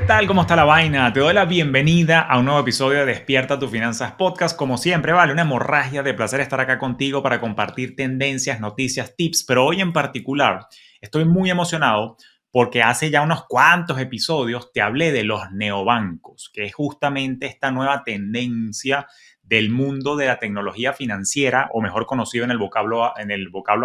tal? ¿Cómo está la vaina? Te doy la bienvenida a un nuevo episodio de Despierta tus Finanzas Podcast. Como siempre, vale, una hemorragia de placer estar acá contigo para compartir tendencias, noticias, tips, pero hoy en particular estoy muy emocionado porque hace ya unos cuantos episodios te hablé de los neobancos, que es justamente esta nueva tendencia del mundo de la tecnología financiera, o mejor conocido en el vocablo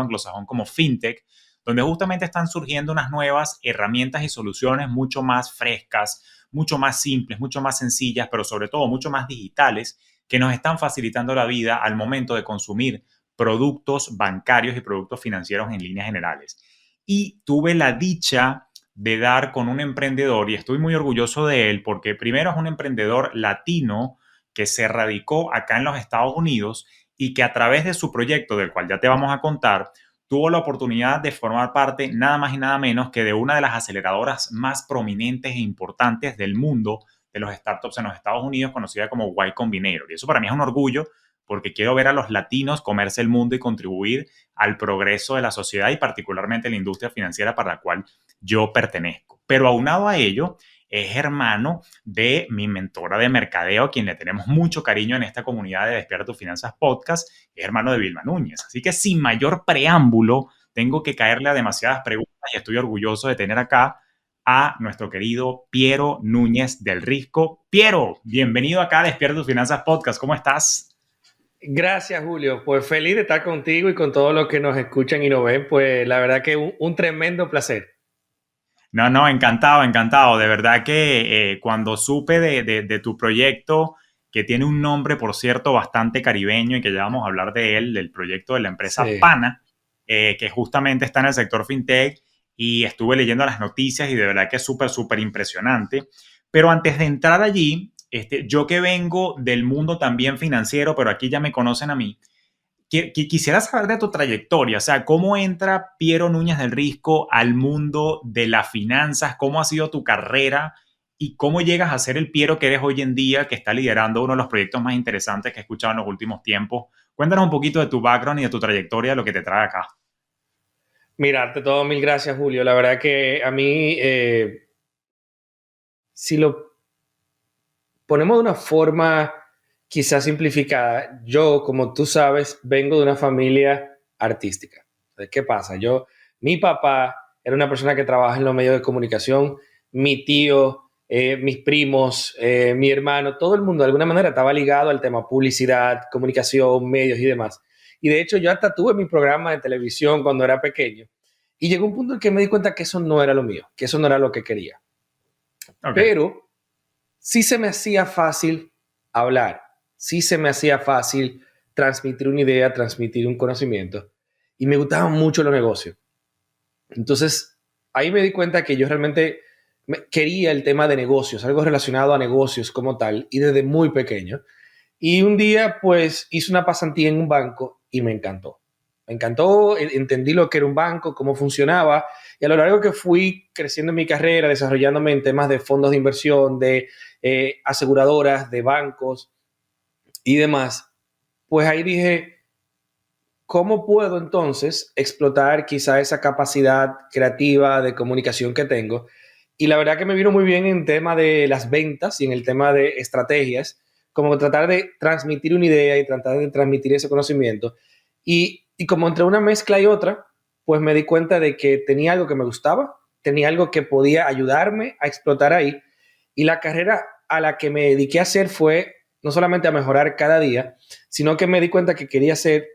anglosajón como fintech, donde justamente están surgiendo unas nuevas herramientas y soluciones mucho más frescas, mucho más simples, mucho más sencillas, pero sobre todo mucho más digitales, que nos están facilitando la vida al momento de consumir productos bancarios y productos financieros en líneas generales. Y tuve la dicha de dar con un emprendedor y estoy muy orgulloso de él porque primero es un emprendedor latino que se radicó acá en los Estados Unidos y que a través de su proyecto, del cual ya te vamos a contar, tuvo la oportunidad de formar parte nada más y nada menos que de una de las aceleradoras más prominentes e importantes del mundo de los startups en los Estados Unidos, conocida como Y Combinator. Y eso para mí es un orgullo porque quiero ver a los latinos comerse el mundo y contribuir al progreso de la sociedad y particularmente la industria financiera para la cual yo pertenezco. Pero aunado a ello, es hermano de mi mentora de mercadeo, a quien le tenemos mucho cariño en esta comunidad de Despierta tus Finanzas Podcast, es hermano de Vilma Núñez. Así que sin mayor preámbulo, tengo que caerle a demasiadas preguntas y estoy orgulloso de tener acá a nuestro querido Piero Núñez del Risco. Piero, bienvenido acá a Despierta tus Finanzas Podcast. ¿Cómo estás? Gracias, Julio. Pues feliz de estar contigo y con todos los que nos escuchan y nos ven. Pues la verdad que un tremendo placer. No, encantado, encantado. De verdad que cuando supe de tu proyecto, que tiene un nombre, por cierto, bastante caribeño y que ya vamos a hablar de él, del proyecto de la empresa Sí. Pana, que justamente está en el sector fintech, y estuve leyendo las noticias y de verdad que es súper, súper impresionante. Pero antes de entrar allí, yo que vengo del mundo también financiero, pero aquí ya me conocen a mí, quisiera saber de tu trayectoria, o sea, cómo entra Piero Núñez del Risco al mundo de las finanzas, cómo ha sido tu carrera y cómo llegas a ser el Piero que eres hoy en día, que está liderando uno de los proyectos más interesantes que he escuchado en los últimos tiempos. Cuéntanos un poquito de tu background y de tu trayectoria, lo que te trae acá. Mira, ante todo, mil gracias, Julio. La verdad que a mí, si lo ponemos de una forma quizás simplificada, yo, como tú sabes, vengo de una familia artística. Entonces, ¿qué pasa? Mi papá era una persona que trabaja en los medios de comunicación, mi tío, mis primos, mi hermano, todo el mundo de alguna manera estaba ligado al tema publicidad, comunicación, medios y demás. Y de hecho yo hasta tuve mi programa de televisión cuando era pequeño. Y llegó un punto en que me di cuenta que eso no era lo mío, que eso no era lo que quería. Ok. Pero sí se me hacía fácil hablar, sí se me hacía fácil transmitir una idea, transmitir un conocimiento. Y me gustaban mucho los negocios. Entonces, ahí me di cuenta que yo realmente quería el tema de negocios, algo relacionado a negocios como tal, y desde muy pequeño. Y un día, pues, hice una pasantía en un banco y me encantó. Me encantó, entendí lo que era un banco, cómo funcionaba, y a lo largo que fui creciendo en mi carrera, desarrollándome en temas de fondos de inversión, de aseguradoras, de bancos y demás, pues ahí dije, ¿cómo puedo entonces explotar quizá esa capacidad creativa de comunicación que tengo? Y la verdad que me vino muy bien en tema de las ventas y en el tema de estrategias, como tratar de transmitir una idea y tratar de transmitir ese conocimiento. Y como entre una mezcla y otra, pues me di cuenta de que tenía algo que me gustaba, tenía algo que podía ayudarme a explotar ahí. Y la carrera a la que me dediqué a hacer fue no solamente a mejorar cada día, sino que me di cuenta que quería hacer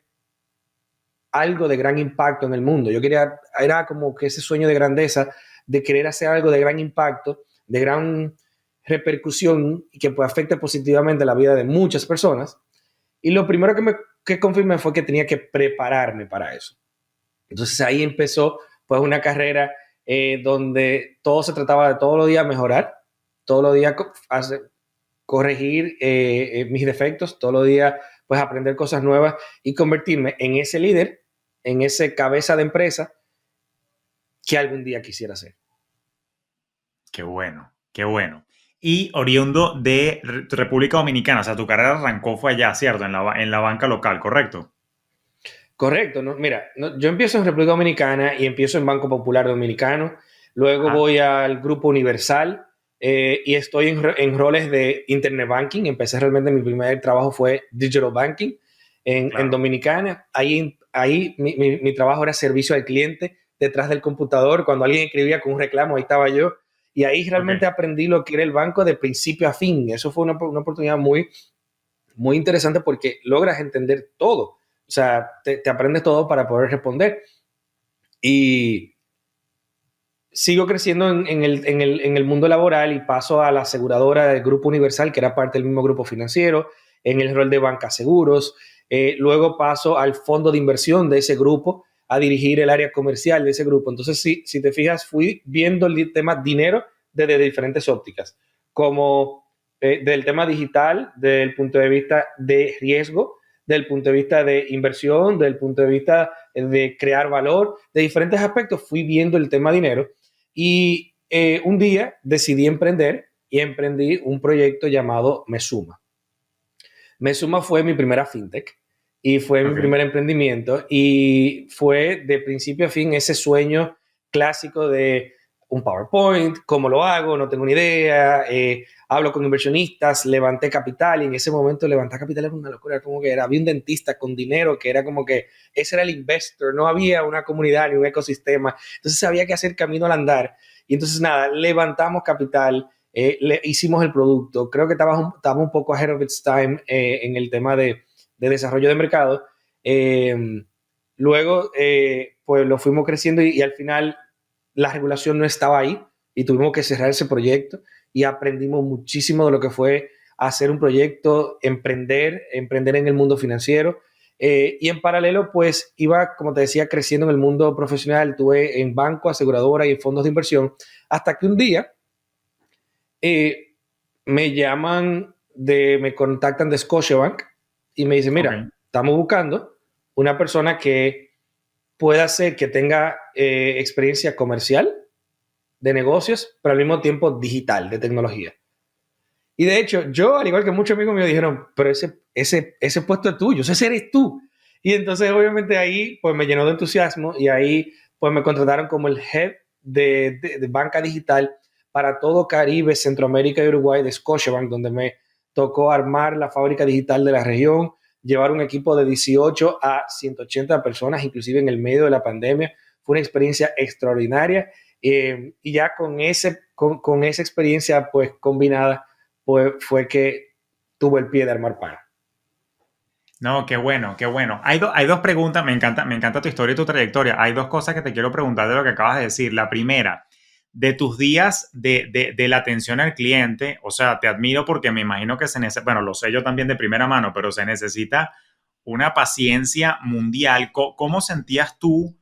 algo de gran impacto en el mundo. Yo quería, era como que ese sueño de grandeza, de querer hacer algo de gran impacto, de gran repercusión y que pues, afecte positivamente la vida de muchas personas. Y lo primero que confirmé fue que tenía que prepararme para eso. Entonces ahí empezó pues una carrera donde todo se trataba de todos los días mejorar, todos los días corregir mis defectos, todos los días pues aprender cosas nuevas y convertirme en ese líder, en ese cabeza de empresa que algún día quisiera ser. Qué bueno, qué bueno. Y oriundo de República Dominicana, o sea, tu carrera arrancó fue allá, ¿cierto? En la banca local, ¿correcto? Correcto, ¿no? Mira, no, yo empiezo en República Dominicana y empiezo en Banco Popular Dominicano, luego Ajá. voy al Grupo Universal, y estoy en roles de Internet Banking. Empecé realmente, mi primer trabajo fue Digital Banking en Claro. Dominicana. Ahí mi trabajo era servicio al cliente detrás del computador. Cuando alguien escribía con un reclamo, ahí estaba yo. Y ahí Ok. realmente aprendí lo que era el banco de principio a fin. Eso fue una oportunidad muy interesante porque logras entender todo. O sea, te aprendes todo para poder responder. Y sigo creciendo en el mundo laboral y paso a la aseguradora del Grupo Universal, que era parte del mismo grupo financiero, en el rol de banca seguros. Luego paso al fondo de inversión de ese grupo, a dirigir el área comercial de ese grupo. Entonces, si te fijas, fui viendo el tema dinero desde diferentes ópticas, como del tema digital, del punto de vista de riesgo, del punto de vista de inversión, del punto de vista de crear valor, de diferentes aspectos, fui viendo el tema dinero. Y un día decidí emprender y emprendí un proyecto llamado Mesuma. Mesuma fue mi primera fintech y fue mi Ok. primer emprendimiento y fue de principio a fin ese sueño clásico de un PowerPoint, cómo lo hago, no tengo ni idea, hablo con inversionistas, levanté capital y en ese momento levantar capital era una locura, como que había un dentista con dinero que era como que ese era el investor, no había una comunidad ni un ecosistema, entonces había que hacer camino al andar y entonces nada, levantamos capital, hicimos el producto. Creo que estábamos un poco ahead of its time en el tema de desarrollo de mercado. Eh, Luego, pues lo fuimos creciendo y al final la regulación no estaba ahí y tuvimos que cerrar ese proyecto y aprendimos muchísimo de lo que fue hacer un proyecto, emprender en el mundo financiero. Y en paralelo, pues iba, como te decía, creciendo en el mundo profesional. Tuve en banco, aseguradora y en fondos de inversión, hasta que un día eh, me contactan de Scotiabank y me dicen, Ok. mira, estamos buscando una persona que pueda hacer, que tenga experiencia comercial, de negocios, pero al mismo tiempo digital, de tecnología. Y de hecho, yo, al igual que muchos amigos míos, dijeron, pero ese puesto es tuyo, ese eres tú. Y entonces, obviamente, ahí, pues me llenó de entusiasmo y ahí, pues me contrataron como el head de banca digital para todo Caribe, Centroamérica y Uruguay de Scotiabank, donde me tocó armar la fábrica digital de la región, llevar un equipo de 18 a 180 personas, inclusive en el medio de la pandemia. Fue una experiencia extraordinaria. Y ya con esa experiencia, pues combinada, pues fue que tuvo el pie de armar pan. No, qué bueno, qué bueno. Hay dos preguntas, me encanta tu historia y tu trayectoria. Hay dos cosas que te quiero preguntar de lo que acabas de decir. La primera, de tus días de la atención al cliente, o sea, te admiro porque me imagino que se necesita, bueno, lo sé yo también de primera mano, pero se necesita una paciencia mundial. ¿Cómo sentías tú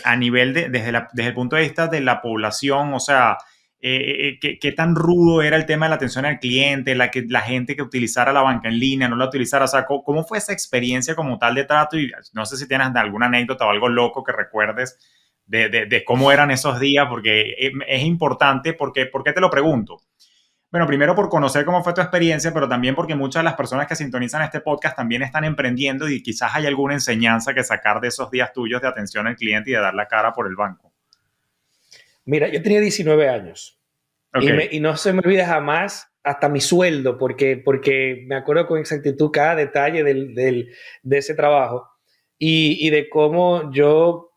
a nivel desde el punto de vista de la población? O sea, ¿qué tan rudo era el tema de la atención al cliente, la gente que utilizara la banca en línea, no la utilizara? O sea, ¿cómo fue esa experiencia como tal de trato? Y no sé si tienes alguna anécdota o algo loco que recuerdes de cómo eran esos días, porque es importante, ¿por qué te lo pregunto? Bueno, primero por conocer cómo fue tu experiencia, pero también porque muchas de las personas que sintonizan este podcast también están emprendiendo y quizás hay alguna enseñanza que sacar de esos días tuyos de atención al cliente y de dar la cara por el banco. Mira, yo tenía 19 años Ok, y no se me olvida jamás hasta mi sueldo, porque me acuerdo con exactitud cada detalle de ese trabajo y de cómo yo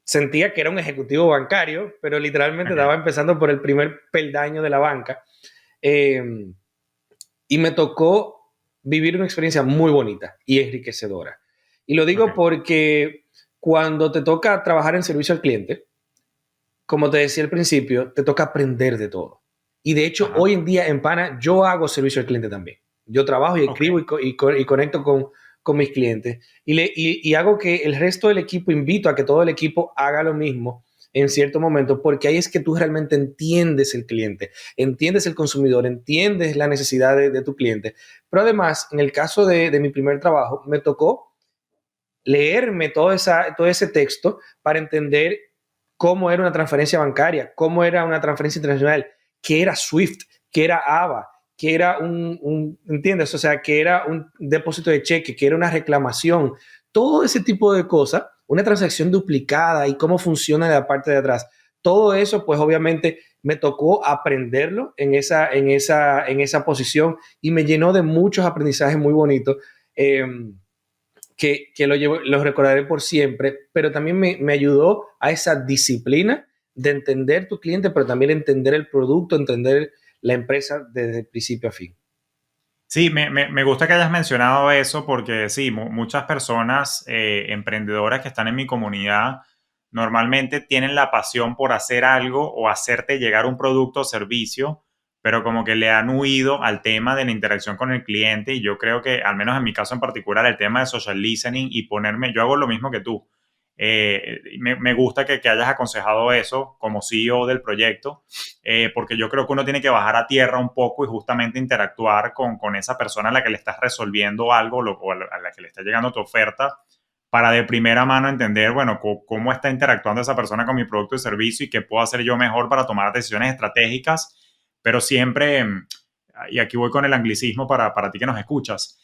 sentía que era un ejecutivo bancario, pero literalmente ok, estaba empezando por el primer peldaño de la banca. Eh, y me tocó vivir una experiencia muy bonita y enriquecedora. Y lo digo ok. porque cuando te toca trabajar en servicio al cliente, como te decía al principio, te toca aprender de todo. Y de hecho, Ajá, hoy en día en Pana, yo hago servicio al cliente también. Yo trabajo y ok. escribo y conecto con mis clientes. Y hago que el resto del equipo, invito a que todo el equipo haga lo mismo en cierto momento, porque ahí es que tú realmente entiendes el cliente, entiendes el consumidor, entiendes la necesidad de tu cliente. Pero además, en el caso de mi primer trabajo, me tocó leerme todo ese texto para entender cómo era una transferencia bancaria, cómo era una transferencia internacional, qué era SWIFT, qué era ABA, qué era ¿entiendes? O sea, qué era un depósito de cheque, qué era una reclamación, todo ese tipo de cosas, una transacción duplicada y cómo funciona la parte de atrás. Todo eso, pues obviamente me tocó aprenderlo en esa posición y me llenó de muchos aprendizajes muy bonitos que lo recordaré por siempre, pero también me ayudó a esa disciplina de entender tu cliente, pero también entender el producto, entender la empresa desde principio a fin. Sí, me gusta que hayas mencionado eso porque sí, muchas personas emprendedoras que están en mi comunidad normalmente tienen la pasión por hacer algo o hacerte llegar un producto o servicio, pero como que le han huido al tema de la interacción con el cliente y yo creo que, al menos en mi caso en particular, el tema de social listening y ponerme, yo hago lo mismo que tú. Me gusta que hayas aconsejado eso como CEO del proyecto porque yo creo que uno tiene que bajar a tierra un poco y justamente interactuar con esa persona a la que le estás resolviendo algo o a la que le está llegando tu oferta para de primera mano entender, bueno, cómo está interactuando esa persona con mi producto y servicio y qué puedo hacer yo mejor para tomar decisiones estratégicas, pero siempre, y aquí voy con el anglicismo para ti que nos escuchas,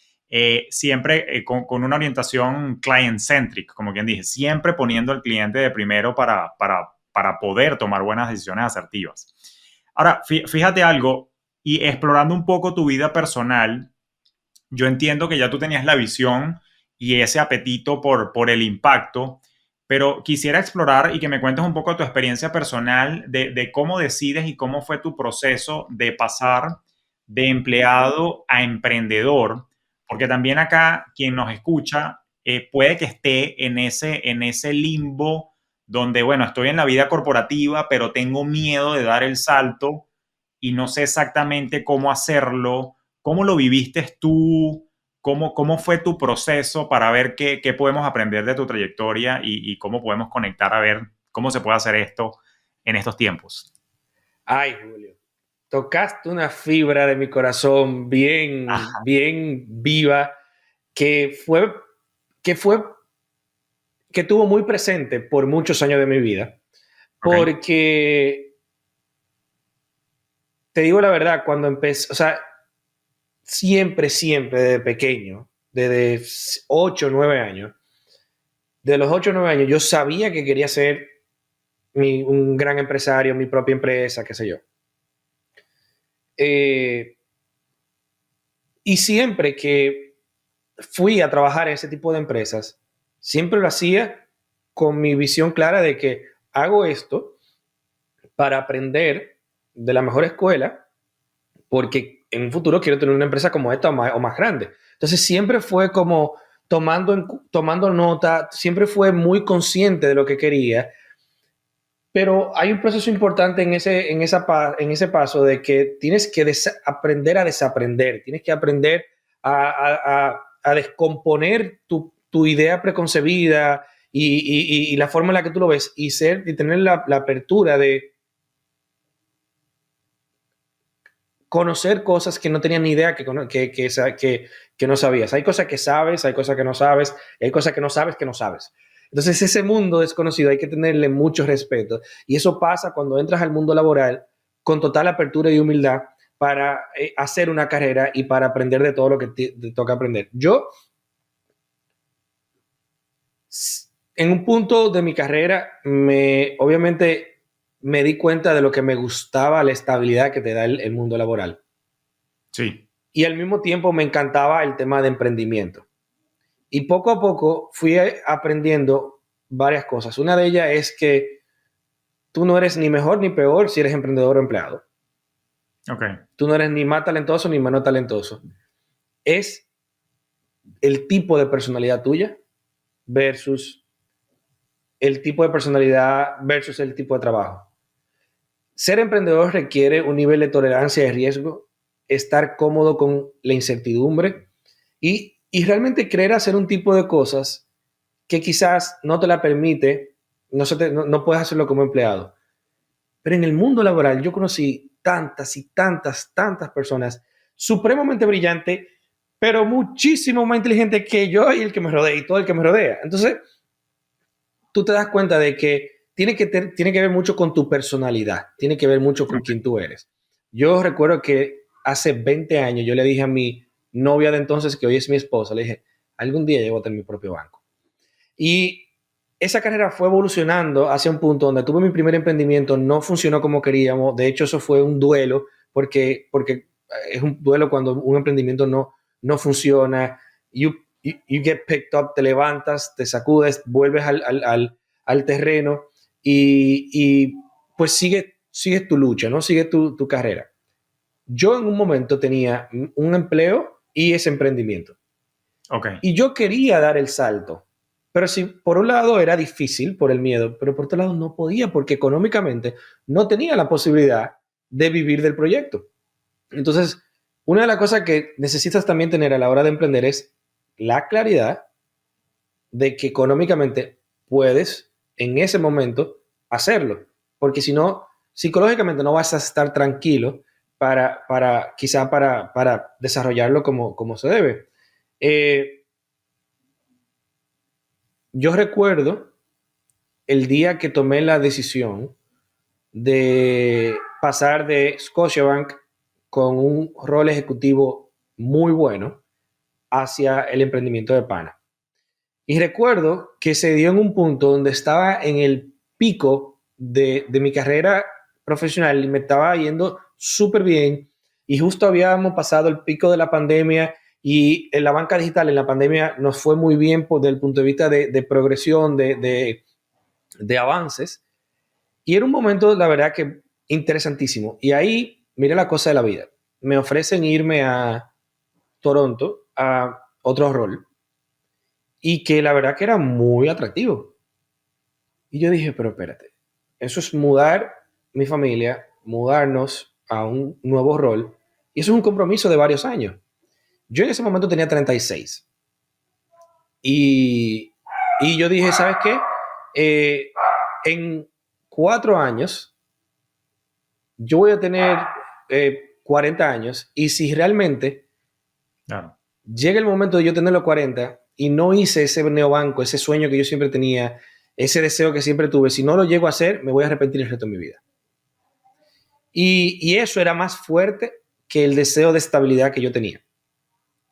siempre con una orientación client-centric, como quien dije, siempre poniendo al cliente de primero para poder tomar buenas decisiones asertivas. Ahora, fíjate algo, y explorando un poco tu vida personal, yo entiendo que ya tú tenías la visión y ese apetito por el impacto, pero quisiera explorar y que me cuentes un poco de tu experiencia personal de cómo decides y cómo fue tu proceso de pasar de empleado a emprendedor, porque también acá quien nos escucha puede que esté en ese limbo donde, bueno, estoy en la vida corporativa, pero tengo miedo de dar el salto y no sé exactamente cómo hacerlo. ¿Cómo lo viviste tú? ¿Cómo fue tu proceso para ver qué podemos aprender de tu trayectoria y cómo podemos conectar a ver cómo se puede hacer esto en estos tiempos? Ay, Julio, tocaste una fibra de mi corazón bien, Ah, bien viva que fue, que fue, que tuvo muy presente por muchos años de mi vida. ok, Porque te digo la verdad, cuando empecé, o sea, siempre, siempre desde pequeño, desde 8 o 9 años, de los 8 o 9 años, yo sabía que quería ser un gran empresario, mi propia empresa, qué sé yo. Eh, y siempre que fui a trabajar en ese tipo de empresas, siempre lo hacía con mi visión clara de que hago esto para aprender de la mejor escuela, porque en un futuro quiero tener una empresa como esta o más grande. Entonces siempre fue como tomando nota, siempre fue muy consciente de lo que quería, pero hay un proceso importante en ese paso de que tienes que aprender a desaprender, tienes que aprender a descomponer tu idea preconcebida y la forma en la que tú lo ves y tener la apertura de conocer cosas que no tenías ni idea que no sabías. Hay cosas que sabes, hay cosas que no sabes, y hay cosas que no sabes que no sabes. Entonces, ese mundo desconocido hay que tenerle mucho respeto. Y eso pasa cuando entras al mundo laboral con total apertura y humildad para hacer una carrera y para aprender de todo lo que te toca aprender. Yo, en un punto de mi carrera, obviamente me di cuenta de lo que me gustaba, la estabilidad que te da el mundo laboral. sí, Y al mismo tiempo me encantaba el tema de emprendimiento. Y poco a poco fui aprendiendo varias cosas. Una de ellas es que tú no eres ni mejor ni peor si eres emprendedor o empleado. ok, Tú no eres ni más talentoso ni menos talentoso. Es el tipo de personalidad tuya versus el tipo de personalidad versus el tipo de trabajo. Ser emprendedor requiere un nivel de tolerancia y riesgo, estar cómodo con la incertidumbre y realmente querer hacer un tipo de cosas que quizás no te la permite, no puedes hacerlo como empleado. Pero en el mundo laboral yo conocí tantas y tantas, tantas personas supremamente brillantes, pero muchísimo más inteligentes que yo y el que me rodea y todo el que me rodea. Entonces, tú te das cuenta de que tiene que ver mucho con tu personalidad, tiene que ver mucho con quién ok. tú eres. Yo recuerdo que hace 20 años yo le dije a mi novia de entonces, que hoy es mi esposa, le dije, algún día yo voy a tener mi propio banco. Y esa carrera fue evolucionando hacia un punto donde tuve mi primer emprendimiento, no funcionó como queríamos. De hecho, eso fue un duelo, porque es un duelo cuando un emprendimiento no funciona. You get picked up, te levantas, te sacudes, vuelves al terreno y pues sigues tu lucha, ¿no? Sigues tu carrera. Yo en un momento tenía un empleo y ese emprendimiento. Ok. Y yo quería dar el salto. Pero si por un lado era difícil por el miedo, pero por otro lado no podía porque económicamente no tenía la posibilidad de vivir del proyecto. Entonces, una de las cosas que necesitas también tener a la hora de emprender es la claridad de que económicamente puedes en ese momento hacerlo. Porque si no, psicológicamente no vas a estar tranquilo quizá para desarrollarlo como se debe. Eh, yo recuerdo el día que tomé la decisión de pasar de Scotiabank con un rol ejecutivo muy bueno hacia el emprendimiento de pana. Y recuerdo que se dio en un punto donde estaba en el pico de mi carrera profesional y me estaba yendo súper bien y justo habíamos pasado el pico de la pandemia y en la banca digital en la pandemia nos fue muy bien desde el punto de vista de progresión, de avances. Y era un momento, la verdad, que interesantísimo. Y ahí, mira la cosa de la vida. Me ofrecen irme a Toronto a otro rol y que la verdad que era muy atractivo. Y yo dije, pero espérate, eso es mudar mi familia, mudarnos a un nuevo rol y eso es un compromiso de varios años. Yo en ese momento tenía 36 y yo dije, ¿sabes qué? En 4 años yo voy a tener 40 años y si realmente Claro. llega el momento de yo tener los 40 y no hice ese neobanco, ese sueño que yo siempre tenía, ese deseo que siempre tuve, si no lo llego a hacer, me voy a arrepentir el resto de mi vida. Y eso era más fuerte que el deseo de estabilidad que yo tenía.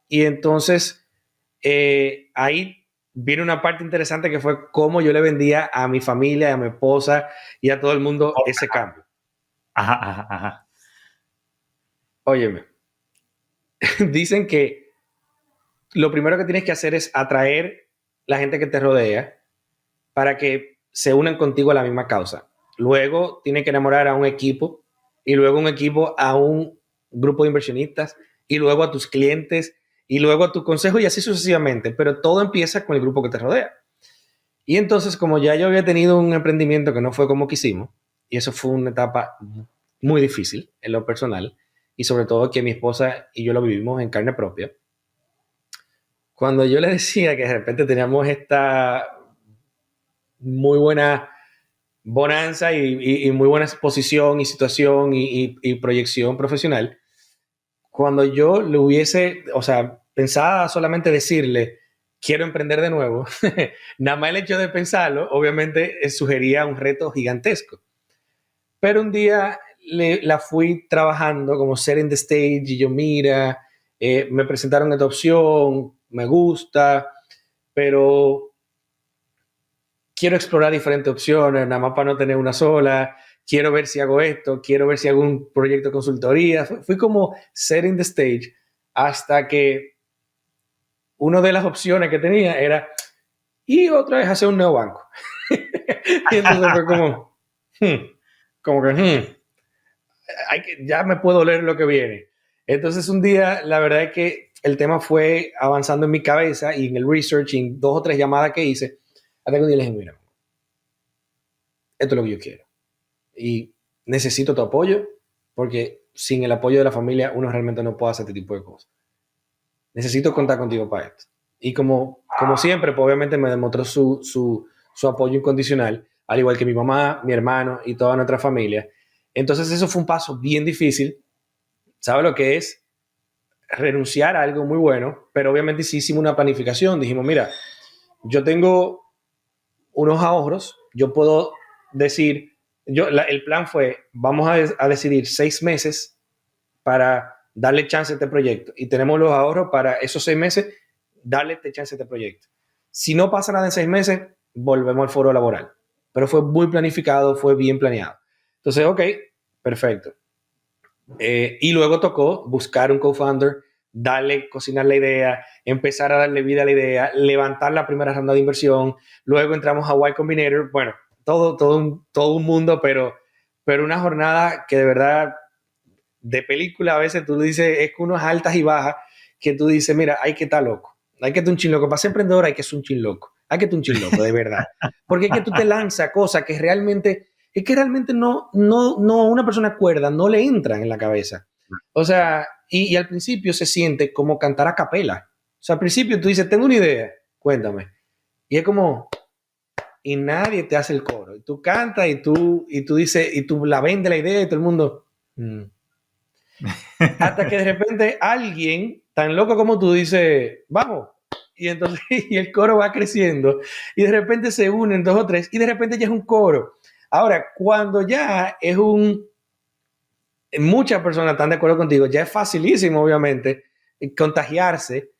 Y entonces ahí viene una parte interesante que fue cómo yo le vendía a mi familia, a mi esposa y a todo el mundo ese cambio. Ajá, ajá, ajá. Óyeme, dicen que lo primero que tienes que hacer es atraer la gente que te rodea para que se unan contigo a la misma causa. Luego tienes que enamorar a un equipo y luego un equipo a un grupo de inversionistas y luego a tus clientes y luego a tu consejo y así sucesivamente. Pero todo empieza con el grupo que te rodea. Y entonces, como ya yo había tenido un emprendimiento que no fue como quisimos, y eso fue una etapa muy difícil en lo personal, y sobre todo que mi esposa y yo lo vivimos en carne propia, cuando yo le decía que de repente teníamos esta muy buena bonanza y muy buena exposición y situación y proyección profesional, cuando yo le hubiese, o sea, pensaba solamente decirle, quiero emprender de nuevo, nada más el hecho de pensarlo, obviamente sugería un reto gigantesco. Pero un día la fui trabajando como ser in the stage y yo, mira, me presentaron esta opción, me gusta, pero quiero explorar diferentes opciones, nada más para no tener una sola, quiero ver si hago esto, quiero ver si hago un proyecto de consultoría. Fui como setting the stage hasta que una de las opciones que tenía era, y otra vez hacer un nuevo banco. Y entonces fue como, como que, ya me puedo leer lo que viene. Entonces un día, la verdad es que el tema fue avanzando en mi cabeza y en el research, y en 2 o 3 llamadas que hice, hasta que un día le dije, mira, esto es lo que yo quiero. Y necesito tu apoyo, porque sin el apoyo de la familia uno realmente no puede hacer este tipo de cosas. Necesito contar contigo para esto. Y como siempre, pues obviamente me demostró su apoyo incondicional, al igual que mi mamá, mi hermano y toda nuestra familia. Entonces eso fue un paso bien difícil. ¿Sabe lo que es? Renunciar a algo muy bueno, pero obviamente sí hicimos una planificación. Dijimos, mira, yo tengo unos ahorros, yo puedo decir, el plan fue, vamos a decidir 6 meses para darle chance a este proyecto y tenemos los ahorros para esos 6 meses darle este chance a este proyecto. Si no pasa nada en 6 meses, volvemos al foro laboral. Pero fue muy planificado, fue bien planeado. Entonces, ok, perfecto. Y luego tocó buscar un co-founder, darle, cocinar la idea, empezar a darle vida a la idea, levantar la primera ronda de inversión, luego entramos a Y Combinator, bueno, todo un mundo, pero una jornada que de verdad, de película a veces tú dices, es que unos altas y bajas, que tú dices, mira, hay que estar loco, hay que estar un chin loco, para ser emprendedor hay que ser un chin loco, hay que estar un chin loco, de verdad, porque es que tú te lanzas cosas que realmente es que realmente no una persona cuerda no le entran en la cabeza. O sea, y al principio se siente como cantar a capela. O sea, al principio tú dices, tengo una idea, cuéntame. Y es como, y nadie te hace el coro. Y tú cantas y tú dices, y tú la vendes la idea y todo el mundo. "Mm". Hasta que de repente alguien tan loco como tú dice, vamos. Y entonces y el coro va creciendo y de repente se unen dos o tres y de repente ya es un coro. Ahora, cuando ya es muchas personas están de acuerdo contigo, ya es facilísimo, obviamente, contagiarse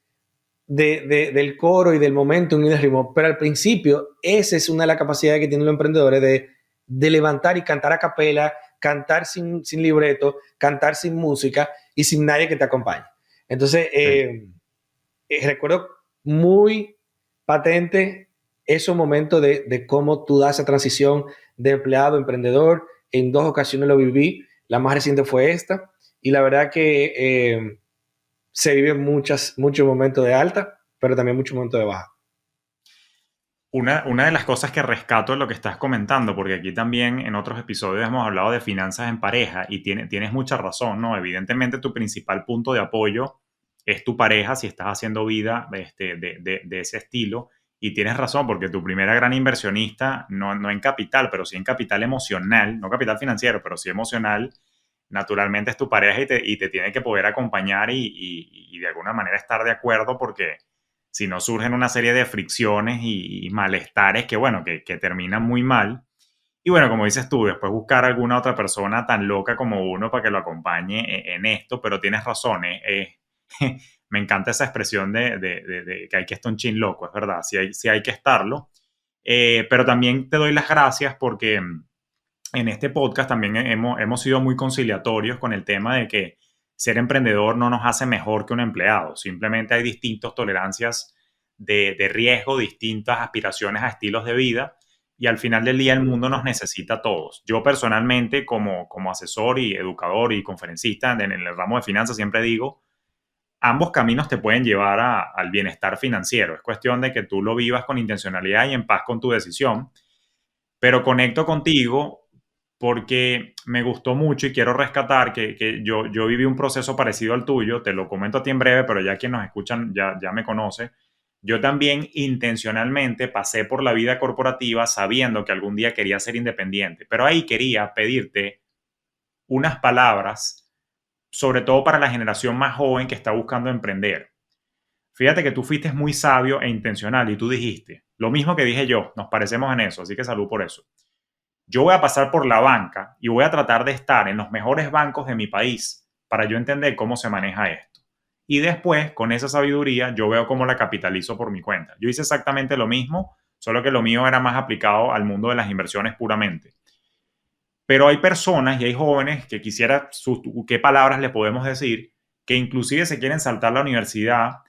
del coro y del momento y del ritmo, pero al principio esa es una de las capacidades que tienen los emprendedores de levantar y cantar a capela, cantar sin libreto, cantar sin música y sin nadie que te acompañe. Entonces, Sí. recuerdo muy patente esos momentos de cómo tú das esa transición de empleado a emprendedor. En dos ocasiones lo viví. La más reciente fue esta. Y la verdad que se viven muchos momentos de alta, pero también muchos momentos de baja. Una de las cosas que rescato es lo que estás comentando, porque aquí también en otros episodios hemos hablado de finanzas en pareja y tienes mucha razón, ¿no? Evidentemente tu principal punto de apoyo es tu pareja si estás haciendo vida de ese estilo. Y tienes razón, porque tu primera gran inversionista, no en capital, pero sí en capital emocional, no capital financiero, pero sí emocional, naturalmente es tu pareja y te tiene que poder acompañar y de alguna manera estar de acuerdo porque si no surgen una serie de fricciones y malestares que, bueno, que terminan muy mal. Y bueno, como dices tú, después buscar alguna otra persona tan loca como uno para que lo acompañe en esto, pero tienes razón, me encanta esa expresión de que hay que estar un chin loco, es verdad, sí hay que estarlo. Pero también te doy las gracias porque en este podcast también hemos sido muy conciliatorios con el tema de que ser emprendedor no nos hace mejor que un empleado. Simplemente hay distintas tolerancias de riesgo, distintas aspiraciones a estilos de vida y al final del día el mundo nos necesita a todos. Yo personalmente como asesor y educador y conferencista en el ramo de finanzas siempre digo, ambos caminos te pueden llevar al bienestar financiero. Es cuestión de que tú lo vivas con intencionalidad y en paz con tu decisión. Pero conecto contigo porque me gustó mucho y quiero rescatar que yo viví un proceso parecido al tuyo, te lo comento a ti en breve, pero ya quien nos escuchan ya me conoce. Yo también intencionalmente pasé por la vida corporativa sabiendo que algún día quería ser independiente, pero ahí quería pedirte unas palabras, sobre todo para la generación más joven que está buscando emprender. Fíjate que tú fuiste muy sabio e intencional y tú dijiste, lo mismo que dije yo, nos parecemos en eso, así que salud por eso. Yo voy a pasar por la banca y voy a tratar de estar en los mejores bancos de mi país para yo entender cómo se maneja esto. Y después, con esa sabiduría, yo veo cómo la capitalizo por mi cuenta. Yo hice exactamente lo mismo, solo que lo mío era más aplicado al mundo de las inversiones puramente. Pero hay personas y hay jóvenes que quisiera, qué palabras le podemos decir, que inclusive se quieren saltar la universidad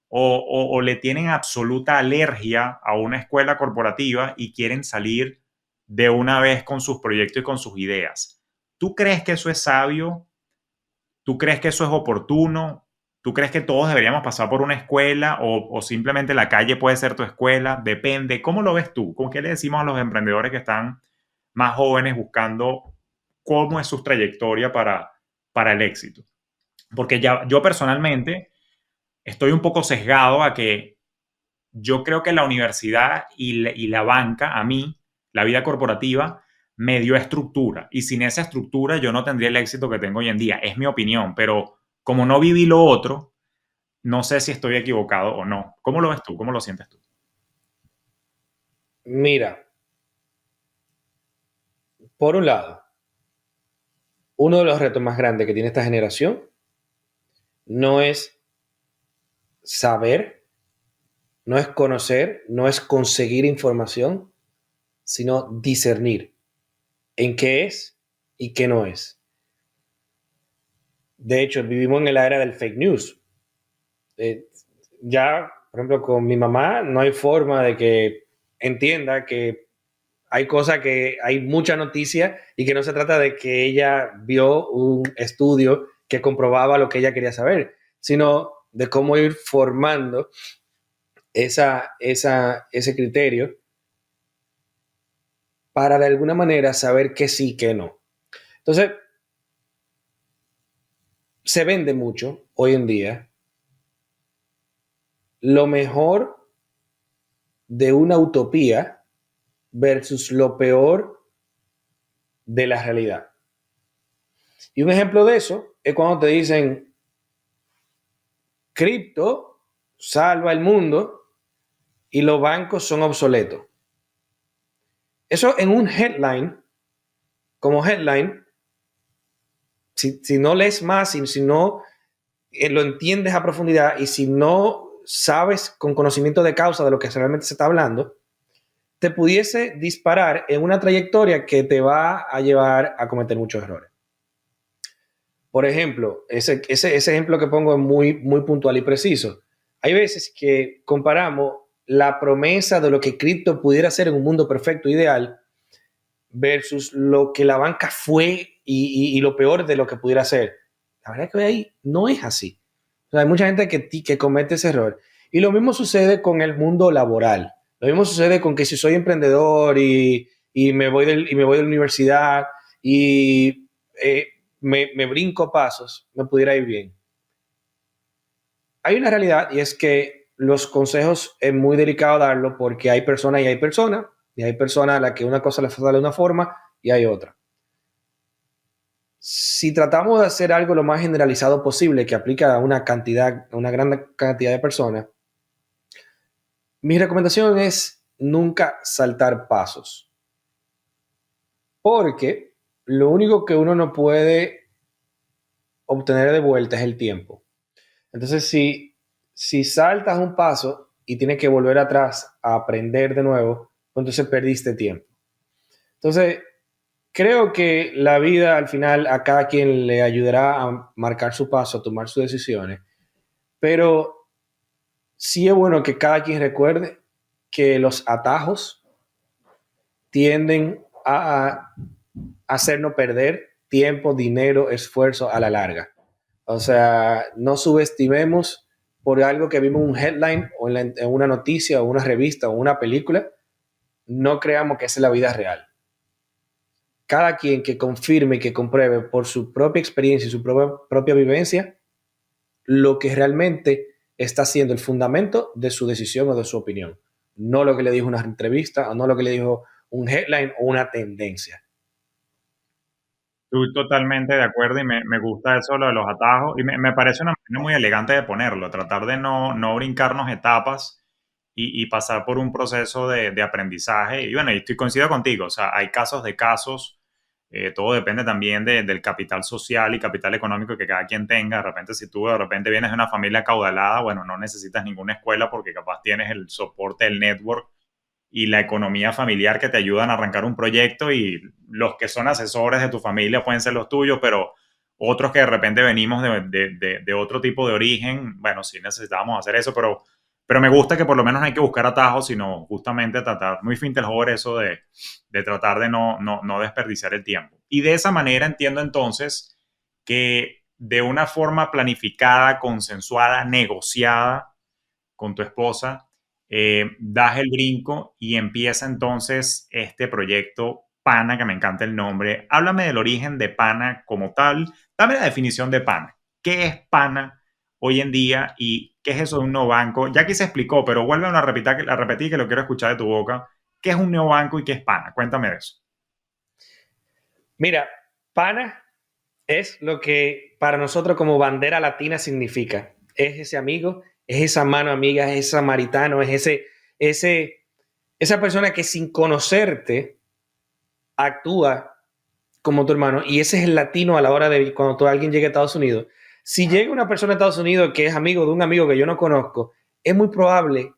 o le tienen absoluta alergia a una escuela corporativa y quieren salir de una vez con sus proyectos y con sus ideas. ¿Tú crees que eso es sabio? ¿Tú crees que eso es oportuno? ¿Tú crees que todos deberíamos pasar por una escuela o simplemente la calle puede ser tu escuela? Depende. ¿Cómo lo ves tú? ¿Con qué le decimos a los emprendedores que están más jóvenes buscando cómo es su trayectoria para el éxito? Porque yo personalmente estoy un poco sesgado a que yo creo que la universidad y la banca, a mí, la vida corporativa, me dio estructura. Y sin esa estructura yo no tendría el éxito que tengo hoy en día. Es mi opinión, pero como no viví lo otro, no sé si estoy equivocado o no. ¿Cómo lo ves tú? ¿Cómo lo sientes tú? Mira, por un lado, uno de los retos más grandes que tiene esta generación no es saber, no es conocer, no es conseguir información, sino discernir en qué es y qué no es. De hecho, vivimos en la era del fake news. Eh, ya, por ejemplo, con mi mamá no hay forma de que entienda que hay cosas que hay mucha noticia y que no se trata de que ella vio un estudio que comprobaba lo que ella quería saber, sino de cómo ir formando ese criterio para de alguna manera saber que sí, que no. Entonces, se vende mucho hoy en día lo mejor de una utopía versus lo peor de la realidad. Y un ejemplo de eso es cuando te dicen, cripto salva el mundo y los bancos son obsoletos. Eso en un headline, como headline, si no lees más, si no lo entiendes a profundidad y si no sabes con conocimiento de causa de lo que realmente se está hablando, te pudiese disparar en una trayectoria que te va a llevar a cometer muchos errores. Por ejemplo, ese ejemplo que pongo es muy puntual y preciso. Hay veces que comparamos la promesa de lo que cripto pudiera ser en un mundo perfecto, ideal, versus lo que la banca fue y lo peor de lo que pudiera ser. La verdad es que ahí no es así. O sea, hay mucha gente que comete ese error. Y lo mismo sucede con el mundo laboral. Lo mismo sucede con que si soy emprendedor y me voy de la universidad y me brinco pasos, me pudiera ir bien. Hay una realidad y es que los consejos es muy delicado darlo porque hay personas y hay personas, y hay personas a las que una cosa les sale de una forma y hay otra. Si tratamos de hacer algo lo más generalizado posible que aplica a una gran cantidad de personas, mi recomendación es nunca saltar pasos. Porque lo único que uno no puede obtener de vuelta es el tiempo. Entonces, si saltas un paso y tienes que volver atrás a aprender de nuevo, pues entonces perdiste tiempo. Entonces, creo que la vida al final a cada quien le ayudará a marcar su paso, a tomar sus decisiones, pero sí es bueno que cada quien recuerde que los atajos tienden a hacernos perder tiempo, dinero, esfuerzo a la larga. O sea, no subestimemos por algo que vimos en un headline o en una noticia o una revista o una película, no creamos que esa es la vida real. Cada quien que confirme y que compruebe por su propia experiencia y su propia vivencia lo que realmente está siendo el fundamento de su decisión o de su opinión. No lo que le dijo una entrevista o no lo que le dijo un headline o una tendencia. Estoy totalmente de acuerdo y me gusta eso, lo de los atajos, y me parece una manera muy elegante de ponerlo, tratar de no brincarnos etapas y pasar por un proceso de aprendizaje. Y bueno, y estoy coincido contigo, o sea, hay casos de casos, todo depende también del capital social y capital económico que cada quien tenga. De repente, si tú de repente vienes de una familia acaudalada, bueno, no necesitas ninguna escuela porque capaz tienes el soporte del network y la economía familiar que te ayudan a arrancar un proyecto, y los que son asesores de tu familia pueden ser los tuyos, pero otros que de repente venimos de otro tipo de origen, bueno, sí necesitamos hacer eso, pero me gusta que por lo menos no hay que buscar atajos, sino justamente tratar, muy fintelhor eso de tratar de no desperdiciar el tiempo. Y de esa manera entiendo entonces que de una forma planificada, consensuada, negociada con tu esposa, das el brinco y empieza entonces este proyecto Pana, que me encanta el nombre. Háblame del origen de Pana como tal. Dame la definición de Pana. ¿Qué es Pana hoy en día y qué es eso de un neobanco? Ya aquí se explicó, pero vuelve a repetir que lo quiero escuchar de tu boca. ¿Qué es un neobanco y qué es Pana? Cuéntame de eso. Mira, pana es lo que para nosotros como bandera latina significa. Es ese amigo, es esa mano amiga, es ese samaritano, es esa persona que sin conocerte actúa como tu hermano. Y ese es el latino a la hora de cuando alguien llegue a Estados Unidos. Si llega una persona a Estados Unidos que es amigo de un amigo que yo no conozco, es muy probable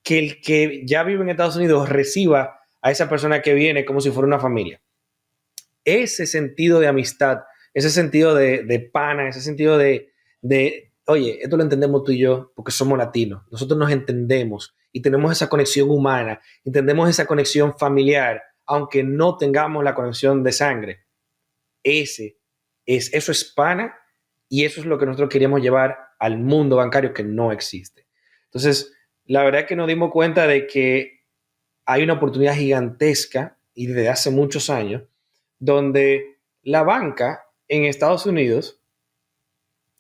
que el que ya vive en Estados Unidos reciba a esa persona que viene como si fuera una familia. Ese sentido de amistad, ese sentido de pana, ese sentido de, oye, esto lo entendemos tú y yo porque somos latinos, nosotros nos entendemos y tenemos esa conexión humana, entendemos esa conexión familiar, aunque no tengamos la conexión de sangre. Eso es pana y eso es lo que nosotros queríamos llevar al mundo bancario que no existe. Entonces, la verdad es que nos dimos cuenta de que hay una oportunidad gigantesca y desde hace muchos años donde la banca en Estados Unidos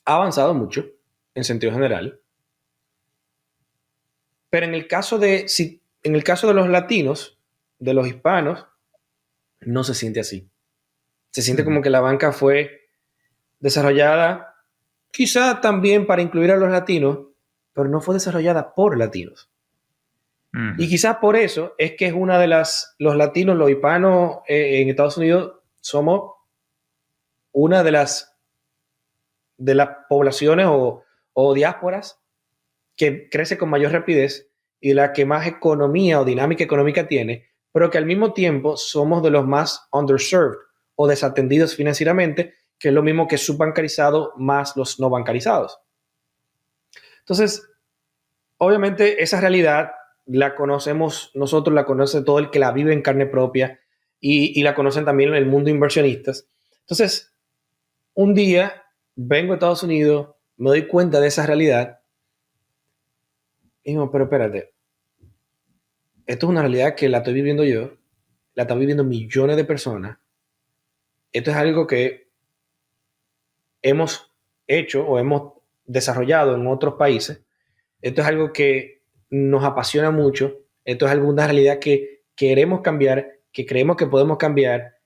ha avanzado mucho en sentido general, pero en el caso de los latinos, de los hispanos, no se siente así. Se siente Ujú, como que la banca fue desarrollada quizá también para incluir a los latinos, pero no fue desarrollada por latinos. Y ujú, quizás por eso es que es una de los latinos, los hispanos en Estados Unidos, somos una de las poblaciones o diásporas que crece con mayor rapidez y la que más economía o dinámica económica tiene, pero que al mismo tiempo somos de los más underserved o desatendidos financieramente, que es lo mismo que subbancarizado más los no bancarizados. Entonces, obviamente esa realidad la conocemos nosotros, la conoce todo el que la vive en carne propia y la conocen también en el mundo de inversionistas. Entonces, un día vengo a Estados Unidos, me doy cuenta de esa realidad y digo, pero espérate, esto es una realidad que la estoy viviendo yo, la están viviendo millones de personas. Esto es algo que hemos hecho o hemos desarrollado en otros países. Esto es algo que nos apasiona mucho. Esto es alguna realidad que queremos cambiar, que creemos que podemos cambiar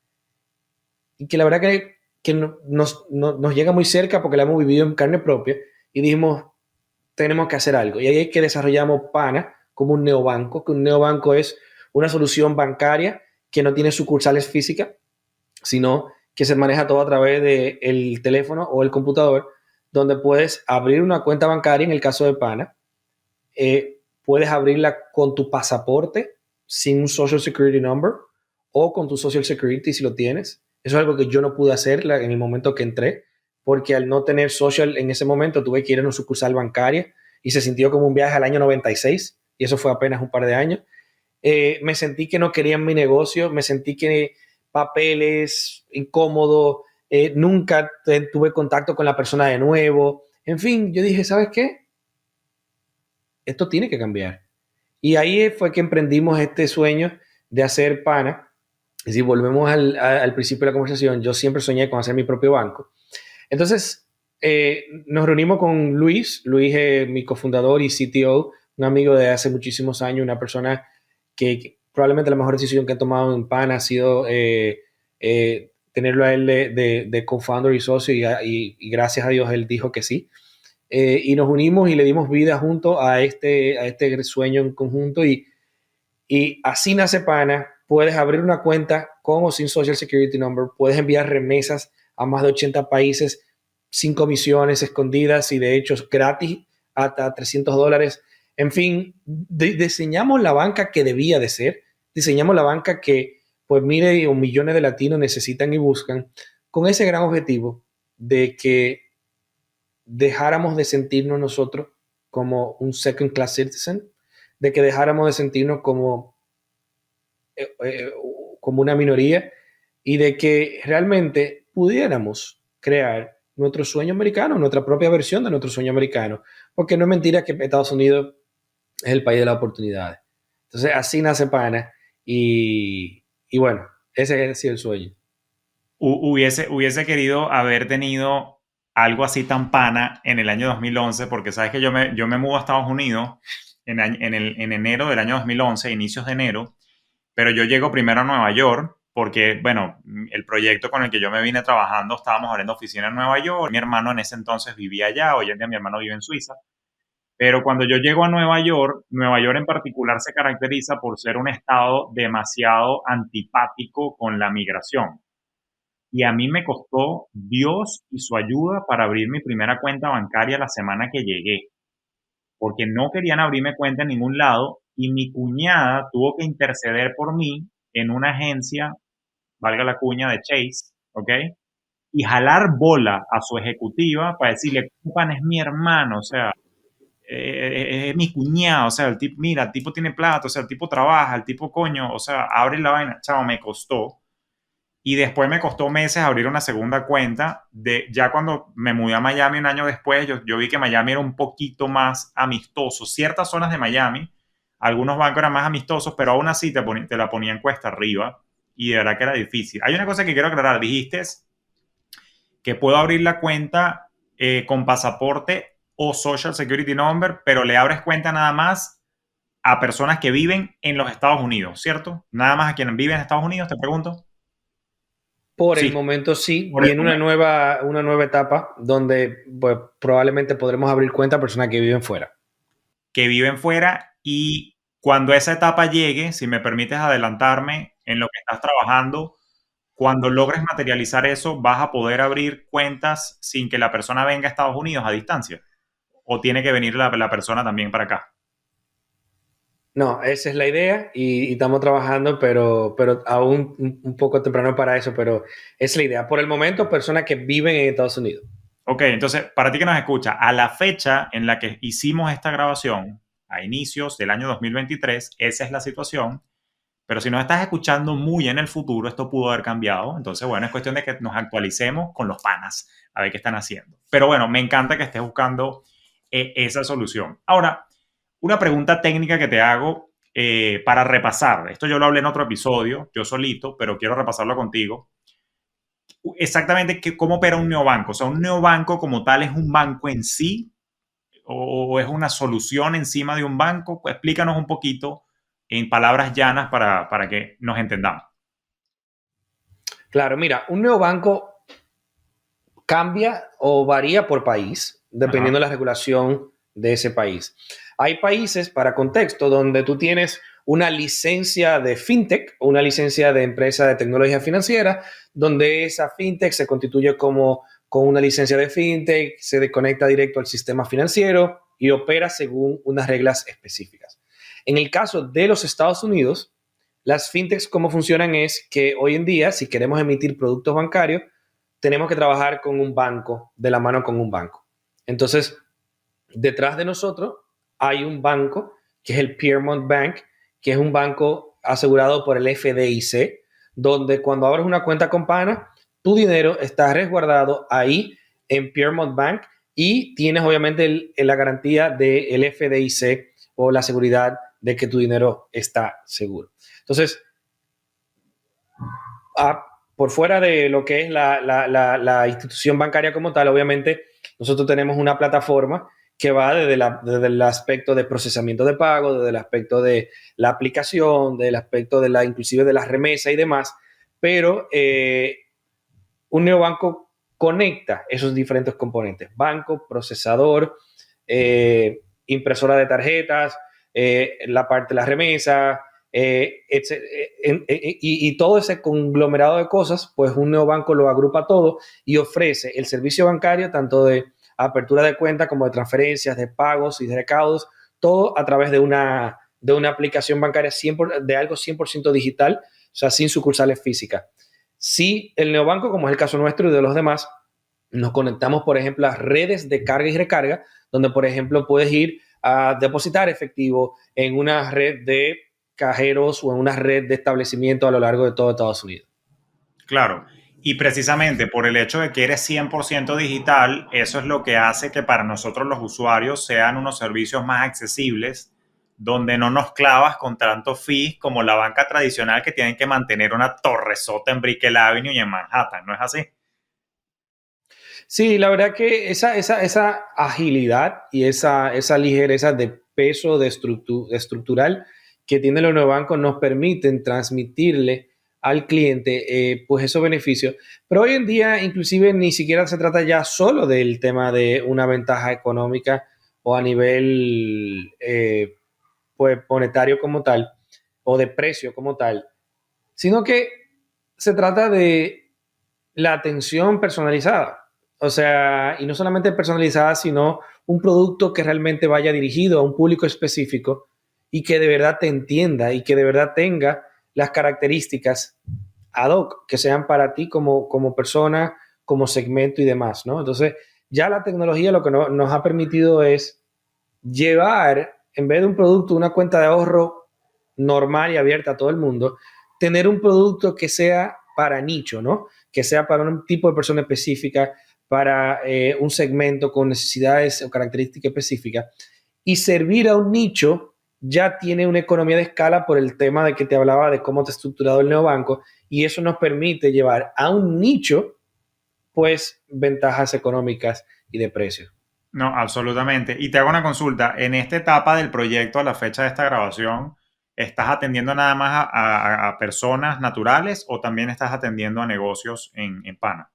y que la verdad que nos llega muy cerca porque la hemos vivido en carne propia y dijimos, tenemos que hacer algo. Y ahí es que desarrollamos PANA como un neobanco, que un neobanco es una solución bancaria que no tiene sucursales físicas, sino que se maneja todo a través del teléfono o el computador, donde puedes abrir una cuenta bancaria en el caso de PANA, puedes abrirla con tu pasaporte sin un Social Security Number o con tu Social Security si lo tienes. Eso es algo que yo no pude hacer en el momento que entré, porque al no tener social en ese momento tuve que ir a una sucursal bancaria y se sintió como un viaje al año 96 y eso fue apenas un par de años. Me sentí que no querían mi negocio, me sentí que papeles, incómodo, nunca tuve contacto con la persona de nuevo. En fin, yo dije, ¿sabes qué? Esto tiene que cambiar. Y ahí fue que emprendimos este sueño de hacer pana. Y si volvemos al principio de la conversación, yo siempre soñé con hacer mi propio banco. Entonces, nos reunimos con Luis. Luis es mi cofundador y CTO, un amigo de hace muchísimos años, una persona que probablemente la mejor decisión que he tomado en pana ha sido tenerlo a él de co-founder y socio y gracias a Dios él dijo que sí. Y nos unimos y le dimos vida junto a este sueño en conjunto y así nace Pana. Puedes abrir una cuenta con o sin Social Security Number, puedes enviar remesas a más de 80 países sin comisiones escondidas y de hecho gratis hasta $300. En fin, diseñamos la banca que debía de ser, diseñamos la banca que, pues mire, millones de latinos necesitan y buscan, con ese gran objetivo de que dejáramos de sentirnos nosotros como un second class citizen, de que dejáramos de sentirnos eh, eh, como una minoría y de que realmente pudiéramos crear nuestro sueño americano, nuestra propia versión de nuestro sueño americano, porque no es mentira que Estados Unidos es el país de las oportunidades. Entonces así nace Pana y bueno, ese ha sido el sueño. Hubiese querido haber tenido algo así tan pana en el año 2011, porque sabes que yo me mudo a Estados Unidos en enero del año 2011, inicios de enero, pero yo llego primero a Nueva York porque, bueno, el proyecto con el que yo me vine trabajando, estábamos abriendo oficina en Nueva York, mi hermano en ese entonces vivía allá, hoy en día mi hermano vive en Suiza, pero cuando yo llego a Nueva York en particular se caracteriza por ser un estado demasiado antipático con la migración. Y a mí me costó Dios y su ayuda para abrir mi primera cuenta bancaria la semana que llegué, porque no querían abrirme cuenta en ningún lado y mi cuñada tuvo que interceder por mí en una agencia, valga la cuña, de Chase, ¿ok? Y jalar bola a su ejecutiva para decirle, Pan es mi hermano, o sea, es mi cuñado, o sea, el tipo, mira, el tipo tiene plata, o sea, el tipo trabaja, el tipo coño, o sea, abre la vaina, chavo, me costó. Y después me costó meses abrir una segunda cuenta. Ya cuando me mudé a Miami un año después, yo vi que Miami era un poquito más amistoso. Ciertas zonas de Miami, algunos bancos eran más amistosos, pero aún así te la ponían cuesta arriba y de verdad que era difícil. Hay una cosa que quiero aclarar. Dijiste que puedo abrir la cuenta con pasaporte o Social Security Number, pero le abres cuenta nada más a personas que viven en los Estados Unidos, ¿cierto? Nada más a quienes viven en Estados Unidos, te pregunto. Por el Sí, momento sí, por el viene momento. una nueva etapa donde pues, probablemente podremos abrir cuenta a personas que viven fuera. Que viven fuera y cuando esa etapa llegue, si me permites adelantarme en lo que estás trabajando, cuando logres materializar eso, vas a poder abrir cuentas sin que la persona venga a Estados Unidos a distancia. O tiene que venir la persona también para acá. No, esa es la idea y estamos trabajando, pero aún un poco temprano para eso, pero es la idea. Por el momento, personas que viven en Estados Unidos. Ok, entonces, para ti que nos escucha, a la fecha en la que hicimos esta grabación, a inicios del año 2023, esa es la situación. Pero si nos estás escuchando muy en el futuro, esto pudo haber cambiado. Entonces, bueno, es cuestión de que nos actualicemos con los panas a ver qué están haciendo. Pero bueno, me encanta que estés buscando esa solución. Ahora, una pregunta técnica que te hago para repasar. Esto yo lo hablé en otro episodio, yo solito, pero quiero repasarlo contigo. Exactamente cómo opera un neobanco. O sea, un neobanco como tal es un banco en sí o es una solución encima de un banco. Explícanos un poquito en palabras llanas para que nos entendamos. Claro, mira, un neobanco cambia o varía por país, Ajá. dependiendo de la regulación de ese país. Hay países, para contexto, donde tú tienes una licencia de fintech, una licencia de empresa de tecnología financiera, donde esa fintech se constituye como con una licencia de fintech, se desconecta directo al sistema financiero y opera según unas reglas específicas. En el caso de los Estados Unidos, las fintechs cómo funcionan es que hoy en día, si queremos emitir productos bancarios, tenemos que trabajar con un banco, de la mano con un banco. Entonces, detrás de nosotros hay un banco que es el Piermont Bank, que es un banco asegurado por el FDIC, donde cuando abres una cuenta con PANA, tu dinero está resguardado ahí en Piermont Bank y tienes obviamente la garantía del FDIC o la seguridad de que tu dinero está seguro. Entonces, por fuera de lo que es la institución bancaria como tal, obviamente nosotros tenemos una plataforma que va desde el aspecto de procesamiento de pago, desde el aspecto de la aplicación, del aspecto de inclusive de las remesas y demás, pero un neobanco conecta esos diferentes componentes, banco, procesador, impresora de tarjetas, la parte de la remesa, y todo ese conglomerado de cosas, pues un neobanco lo agrupa todo y ofrece el servicio bancario tanto de apertura de cuenta como de transferencias, de pagos y de recaudos, todo a través de una aplicación bancaria de algo 100% digital, o sea, sin sucursales físicas. Si el neobanco, como es el caso nuestro y de los demás, nos conectamos, por ejemplo, a redes de carga y recarga, donde, por ejemplo, puedes ir a depositar efectivo en una red de cajeros o en una red de establecimientos a lo largo de todo Estados Unidos. Claro. Y precisamente por el hecho de que eres 100% digital, eso es lo que hace que para nosotros los usuarios sean unos servicios más accesibles, donde no nos clavas con tantos fees como la banca tradicional que tienen que mantener una torresota en Brickell Avenue y en Manhattan, ¿no es así? Sí, la verdad que esa agilidad y esa ligereza de peso de estructural que tienen los nuevos bancos nos permiten transmitirle al cliente pues esos beneficios. Pero hoy en día inclusive ni siquiera se trata ya solo del tema de una ventaja económica o a nivel pues monetario como tal o de precio como tal, sino que se trata de la atención personalizada. O sea, y no solamente personalizada, sino un producto que realmente vaya dirigido a un público específico y que de verdad te entienda y que de verdad tenga las características ad hoc que sean para ti como persona, como segmento y demás, ¿no? Entonces, ya la tecnología lo que nos ha permitido es llevar, en vez de un producto, una cuenta de ahorro normal y abierta a todo el mundo, tener un producto que sea para nicho, ¿no? Que sea para un tipo de persona específica, para un segmento con necesidades o características específicas, y servir a un nicho ya tiene una economía de escala por el tema de que te hablaba de cómo te ha estructurado el neobanco, y eso nos permite llevar a un nicho, pues, ventajas económicas y de precio. No, absolutamente. Y te hago una consulta. En esta etapa del proyecto, a la fecha de esta grabación, ¿estás atendiendo nada más a personas naturales o también estás atendiendo a negocios en Pana?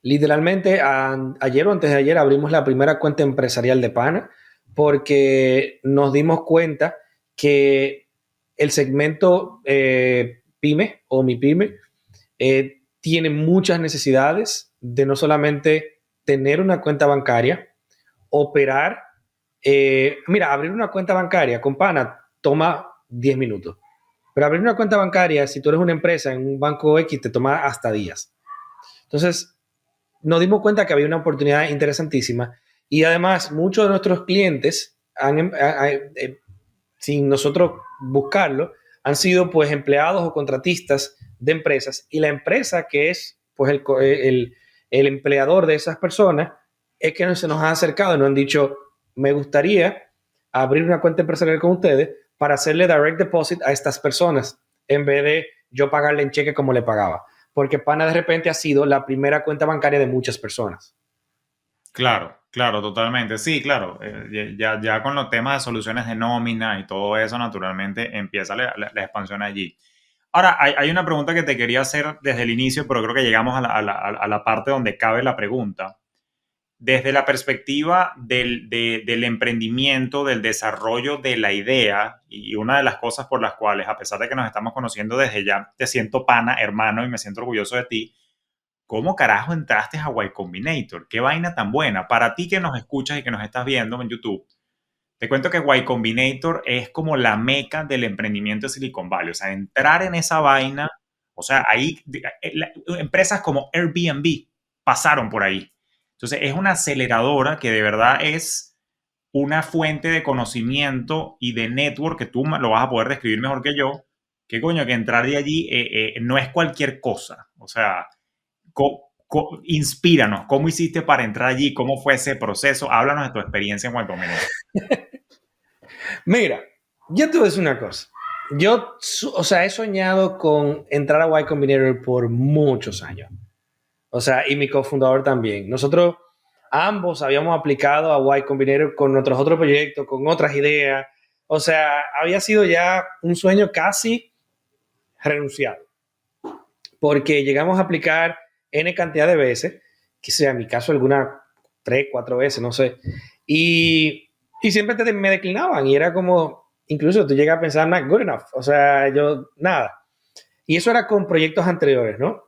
Literalmente, ayer o antes de ayer abrimos la primera cuenta empresarial de Pana porque nos dimos cuenta que el segmento pyme o mi pyme tiene muchas necesidades de no solamente tener una cuenta bancaria, operar. Mira, abrir una cuenta bancaria con Pana toma 10 minutos, pero abrir una cuenta bancaria, si tú eres una empresa en un banco X, te toma hasta días. Entonces, nos dimos cuenta que había una oportunidad interesantísima y además muchos de nuestros clientes sin nosotros buscarlo, han sido pues empleados o contratistas de empresas y la empresa que es pues el empleador de esas personas es que se nos ha acercado y nos han dicho, me gustaría abrir una cuenta empresarial con ustedes para hacerle direct deposit a estas personas en vez de yo pagarle en cheque como le pagaba. Porque Pana de repente ha sido la primera cuenta bancaria de muchas personas. Claro, claro, totalmente. Sí, claro. Ya con los temas de soluciones de nómina y todo eso, naturalmente empieza la expansión allí. Ahora, hay una pregunta que te quería hacer desde el inicio, pero creo que llegamos a la parte donde cabe la pregunta. Desde la perspectiva del emprendimiento, del desarrollo de la idea, y una de las cosas por las cuales, a pesar de que nos estamos conociendo desde ya, te siento pana, hermano, y me siento orgulloso de ti. ¿Cómo carajo entraste a Y Combinator? Qué vaina tan buena. Para ti que nos escuchas y que nos estás viendo en YouTube, te cuento que Y Combinator es como la meca del emprendimiento de Silicon Valley. O sea, entrar en esa vaina, o sea, ahí empresas como Airbnb pasaron por ahí. Entonces, es una aceleradora que de verdad es una fuente de conocimiento y de network que tú lo vas a poder describir mejor que yo. Que coño, que entrar de allí no es cualquier cosa. O sea, inspíranos, ¿cómo hiciste para entrar allí? ¿Cómo fue ese proceso? Háblanos de tu experiencia en Y Combinator. Mira, yo te voy a decir una cosa. Yo, o sea, he soñado con entrar a Y Combinator por muchos años. O sea, y mi cofundador también. Nosotros ambos habíamos aplicado a Y Combinator con nuestros otros proyectos, con otras ideas. O sea, había sido ya un sueño casi renunciado. Porque llegamos a aplicar N cantidad de veces, que sea en mi caso algunas 3, 4 veces, no sé. Y siempre me declinaban y era como, incluso tú llegas a pensar, not good enough. O sea, yo, nada. Y eso era con proyectos anteriores, ¿no?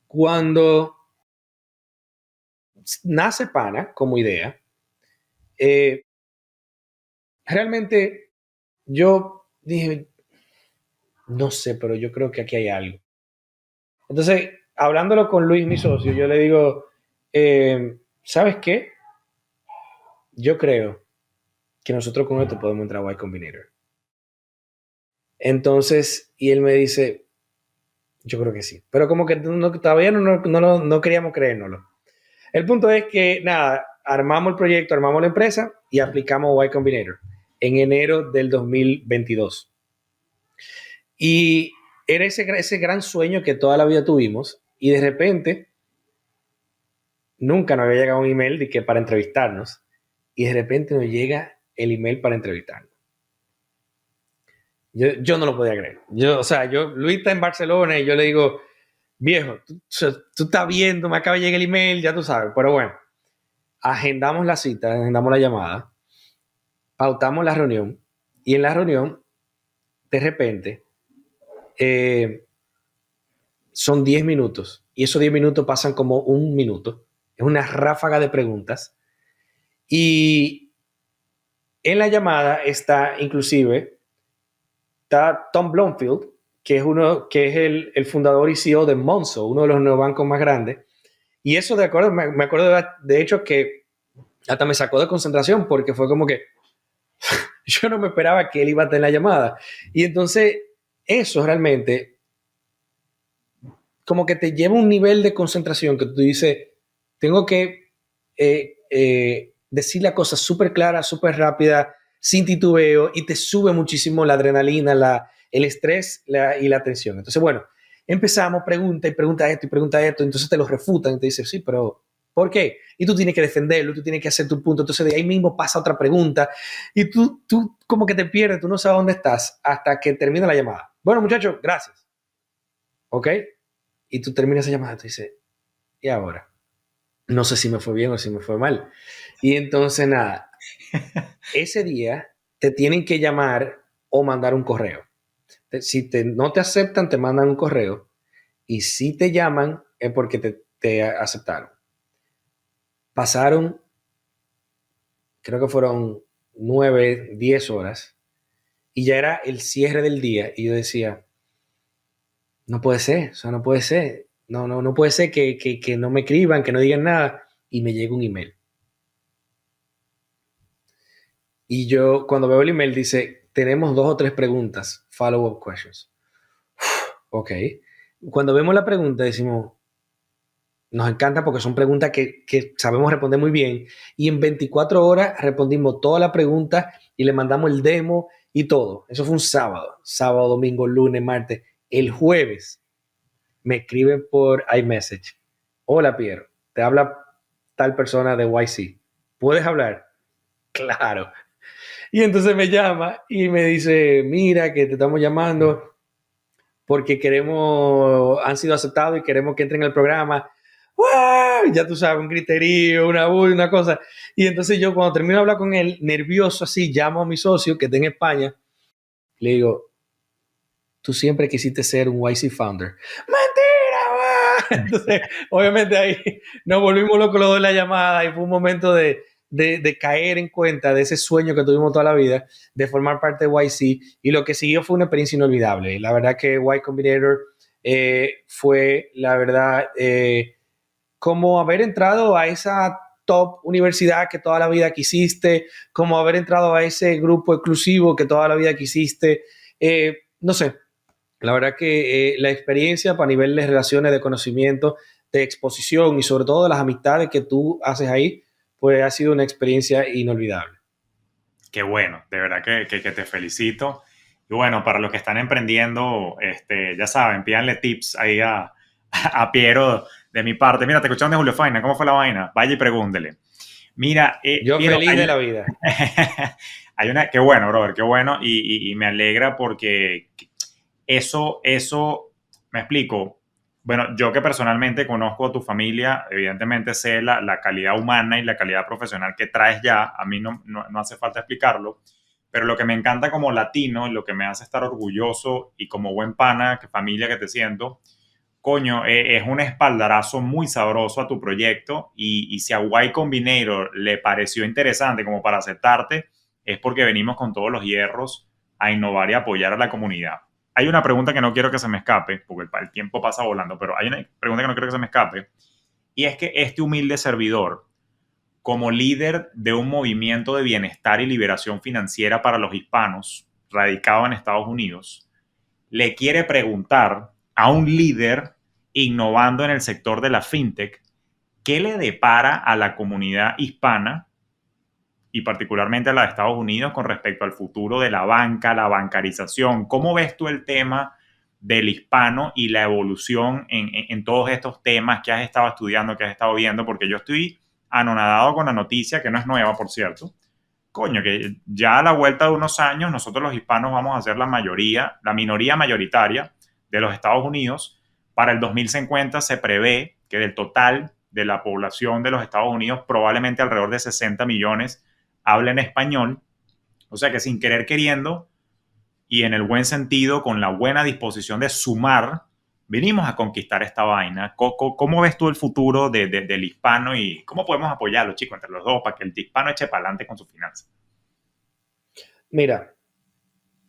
Cuando nace Pana como idea, eh, realmente yo dije, no sé, pero yo creo que aquí hay algo. Entonces, hablándolo con Luis, mi socio, yo le digo, ¿sabes qué? Yo creo que nosotros con esto podemos entrar a Y Combinator. Entonces, y él me dice, yo creo que sí. Pero como que todavía no queríamos creérnoslo. El punto es que, nada, armamos el proyecto, armamos la empresa y aplicamos Y Combinator en enero del 2022. Y era ese gran sueño que toda la vida tuvimos y de repente nunca nos había llegado un email de que para entrevistarnos y de repente nos llega el email para entrevistarnos. Yo no lo podía creer. O sea, Luis está en Barcelona y yo le digo, viejo, tú estás viendo, me acaba de llegar el email, ya tú sabes. Pero bueno, agendamos la cita, agendamos la llamada, pautamos la reunión y en la reunión, de repente, son 10 minutos y esos 10 minutos pasan como un minuto. Es una ráfaga de preguntas y En la llamada está Tom Blomfield, que es el fundador y CEO de Monzo, uno de los neobancos más grandes. Y eso de acuerdo, me acuerdo de hecho que hasta me sacó de concentración porque fue como que yo no me esperaba que él iba a tener la llamada. Y entonces eso realmente como que te lleva a un nivel de concentración que tú dices, tengo que decir la cosa súper clara, súper rápida, sin titubeo, y te sube muchísimo la adrenalina, el estrés y la tensión. Entonces, bueno, empezamos, pregunta y pregunta esto y pregunta esto, entonces te lo refutan y te dicen, sí, pero ¿por qué? Y tú tienes que defenderlo, tú tienes que hacer tu punto, entonces de ahí mismo pasa otra pregunta y tú como que te pierdes, tú no sabes dónde estás hasta que termina la llamada. Bueno, muchachos, gracias. ¿Ok? Y tú terminas esa llamada y tú dices, ¿y ahora? No sé si me fue bien o si me fue mal. Y entonces, nada, ese día te tienen que llamar o mandar un correo. Si no te aceptan, te mandan un correo. Y si te llaman, es porque te aceptaron. Pasaron, creo que fueron 9, 10 horas. Y ya era el cierre del día. Y yo decía, no puede ser, o sea, no puede ser. No puede ser que no me escriban, que no digan nada. Y me llega un email. Y yo, cuando veo el email, dice, tenemos 2 o 3 preguntas, follow-up questions. Ok. Cuando vemos la pregunta, decimos, nos encanta porque son preguntas que sabemos responder muy bien. Y en 24 horas respondimos todas las preguntas y le mandamos el demo y todo. Eso fue un sábado. Sábado, domingo, lunes, martes. El jueves me escriben por iMessage. Hola, Piero. Te habla tal persona de YC. ¿Puedes hablar? Claro. Y entonces me llama y me dice, mira, que te estamos llamando porque han sido aceptados y queremos que entren al programa. ¡Wow! Ya tú sabes, un griterío, una cosa. Y entonces yo cuando termino de hablar con él, nervioso así, llamo a mi socio que está en España, le digo, tú siempre quisiste ser un YC founder. ¡Mentira, va! Entonces, obviamente ahí nos volvimos locos los dos en la llamada y fue un momento de caer en cuenta de ese sueño que tuvimos toda la vida, de formar parte de YC. Y lo que siguió fue una experiencia inolvidable. La verdad que Y Combinator fue, la verdad, como haber entrado a esa top universidad que toda la vida quisiste, como haber entrado a ese grupo exclusivo que toda la vida quisiste. No sé, la verdad que la experiencia para nivel de relaciones, de conocimiento, de exposición y sobre todo de las amistades que tú haces ahí, pues ha sido una experiencia inolvidable. Qué bueno, de verdad que te felicito. Y bueno, para los que están emprendiendo, ya saben, pídanle tips ahí a Piero de mi parte. Mira, te escucharon de Julio Faina, ¿cómo fue la vaina? Vaya y pregúntele. Mira, Yo Piero, feliz de la vida. qué bueno, brother, qué bueno, y me alegra porque eso, me explico. Bueno, yo que personalmente conozco a tu familia, evidentemente sé la calidad humana y la calidad profesional que traes ya, a mí no hace falta explicarlo, pero lo que me encanta como latino, lo que me hace estar orgulloso y como buen pana, que familia que te siento, coño, es un espaldarazo muy sabroso a tu proyecto y si a Y Combinator le pareció interesante como para aceptarte, es porque venimos con todos los hierros a innovar y apoyar a la comunidad. Hay una pregunta que no quiero que se me escape, porque el tiempo pasa volando, pero hay una pregunta que no quiero que se me escape, y es que este humilde servidor, como líder de un movimiento de bienestar y liberación financiera para los hispanos, radicado en Estados Unidos, le quiere preguntar a un líder innovando en el sector de la fintech, ¿qué le depara a la comunidad hispana y particularmente a la de Estados Unidos con respecto al futuro de la banca, la bancarización? ¿Cómo ves tú el tema del hispano y la evolución en todos estos temas que has estado estudiando, que has estado viendo? Porque yo estoy anonadado con la noticia, que no es nueva, por cierto. Coño, que ya a la vuelta de unos años nosotros los hispanos vamos a ser la mayoría, la minoría mayoritaria de los Estados Unidos. Para el 2050 se prevé que del total de la población de los Estados Unidos, probablemente alrededor de 60 millones hablen español. O sea que sin querer queriendo y en el buen sentido, con la buena disposición de sumar, venimos a conquistar esta vaina. ¿Cómo ves tú el futuro del hispano y cómo podemos apoyarlo, chicos, entre los dos, para que el hispano eche para adelante con sus finanzas? Mira,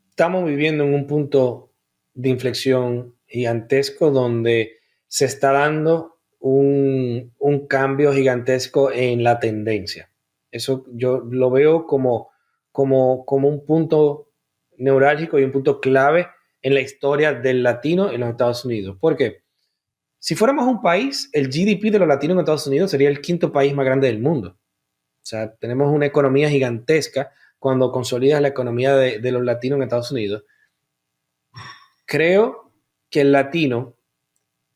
estamos viviendo en un punto de inflexión gigantesco donde se está dando un cambio gigantesco en la tendencia. Eso yo lo veo como un punto neurálgico y un punto clave en la historia del latino en los Estados Unidos. ¿Por qué? Si fuéramos un país, el GDP de los latinos en Estados Unidos sería el quinto país más grande del mundo. O sea, tenemos una economía gigantesca cuando consolidas la economía de los latinos en Estados Unidos. Creo que el latino,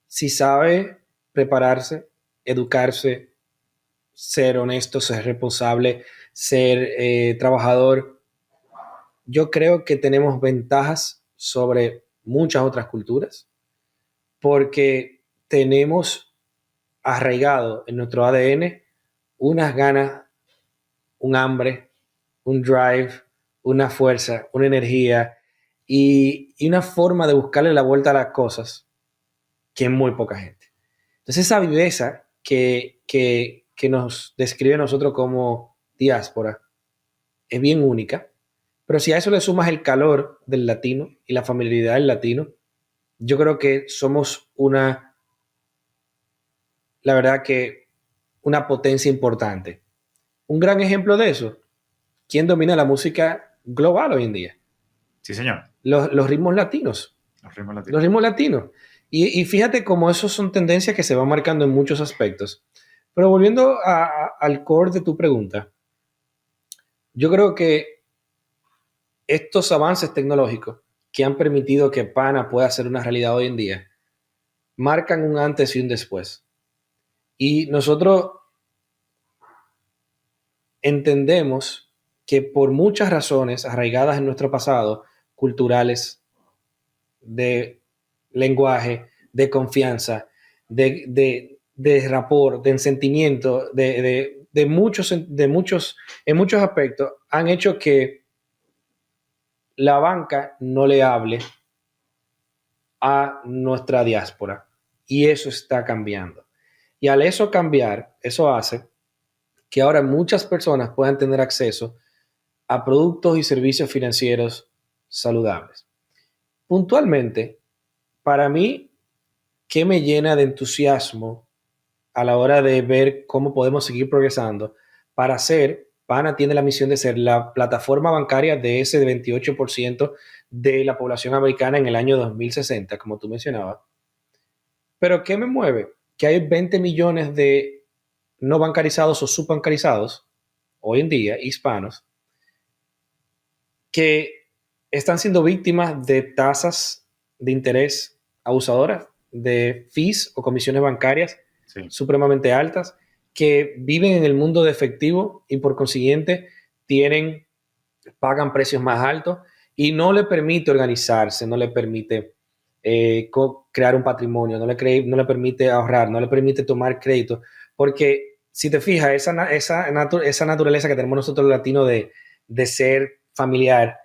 si sabe prepararse, educarse, ser honesto, ser responsable, ser trabajador, yo creo que tenemos ventajas sobre muchas otras culturas porque tenemos arraigado en nuestro ADN unas ganas, un hambre, un drive, una fuerza, una energía y una forma de buscarle la vuelta a las cosas que es muy poca gente. Entonces esa viveza que nos describe a nosotros como diáspora es bien única, pero si a eso le sumas el calor del latino y la familiaridad del latino, yo creo que somos la verdad que una potencia importante. Un gran ejemplo de eso, ¿quién domina la música global hoy en día? Sí, señor. Los ritmos latinos. Los ritmos latinos. Los ritmos latinos. Y fíjate cómo esos son tendencias que se van marcando en muchos aspectos. Pero volviendo al core de tu pregunta, yo creo que estos avances tecnológicos que han permitido que Pana pueda ser una realidad hoy en día, marcan un antes y un después. Y nosotros entendemos que por muchas razones arraigadas en nuestro pasado, culturales, de lenguaje, de confianza, de rapport, de sentimiento, en muchos aspectos, han hecho que la banca no le hable a nuestra diáspora. Y eso está cambiando. Y al eso cambiar, eso hace que ahora muchas personas puedan tener acceso a productos y servicios financieros saludables. Puntualmente, para mí, ¿qué me llena de entusiasmo a la hora de ver cómo podemos seguir progresando para ser, Pana tiene la misión de ser la plataforma bancaria de ese 28% de la población americana en el año 2060, como tú mencionabas? Pero ¿qué me mueve? Que hay 20 millones de no bancarizados o subbancarizados, hoy en día, hispanos, que están siendo víctimas de tasas de interés abusadoras, de fees o comisiones bancarias supremamente altas, que viven en el mundo de efectivo y por consiguiente pagan precios más altos y no le permite organizarse, no le permite crear un patrimonio, no le permite ahorrar, no le permite tomar crédito, porque si te fijas, esa naturaleza que tenemos nosotros los latinos de ser familiar,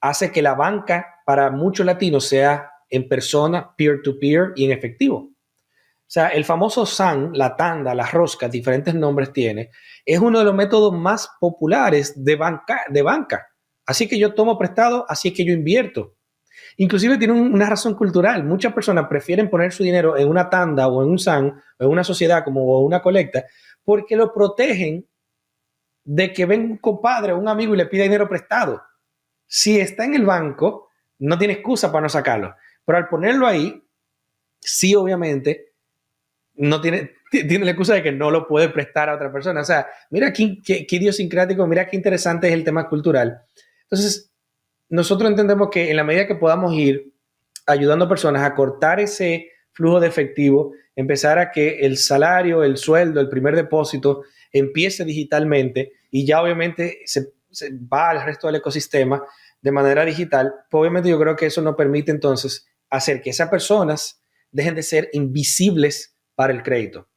hace que la banca para muchos latinos sea en persona, peer-to-peer y en efectivo. O sea, el famoso SAN, la tanda, la rosca, diferentes nombres tiene, es uno de los métodos más populares de banca. Así que yo tomo prestado, así es que yo invierto. Inclusive tiene una razón cultural. Muchas personas prefieren poner su dinero en una tanda o en un SAN o en una sociedad como una colecta porque lo protegen de que venga un compadre o un amigo y le pida dinero prestado. Si está en el banco, no tiene excusa para no sacarlo. Pero al ponerlo ahí, sí, obviamente, no tiene la excusa de que no lo puede prestar a otra persona. O sea, mira qué idiosincrático, mira qué interesante es el tema cultural. Entonces, nosotros entendemos que en la medida que podamos ir ayudando a personas a cortar ese flujo de efectivo, empezar a que el salario, el sueldo, el primer depósito empiece digitalmente y ya obviamente se va al resto del ecosistema de manera digital, pues obviamente yo creo que eso nos permite entonces hacer que esas personas dejen de ser invisibles para el crédito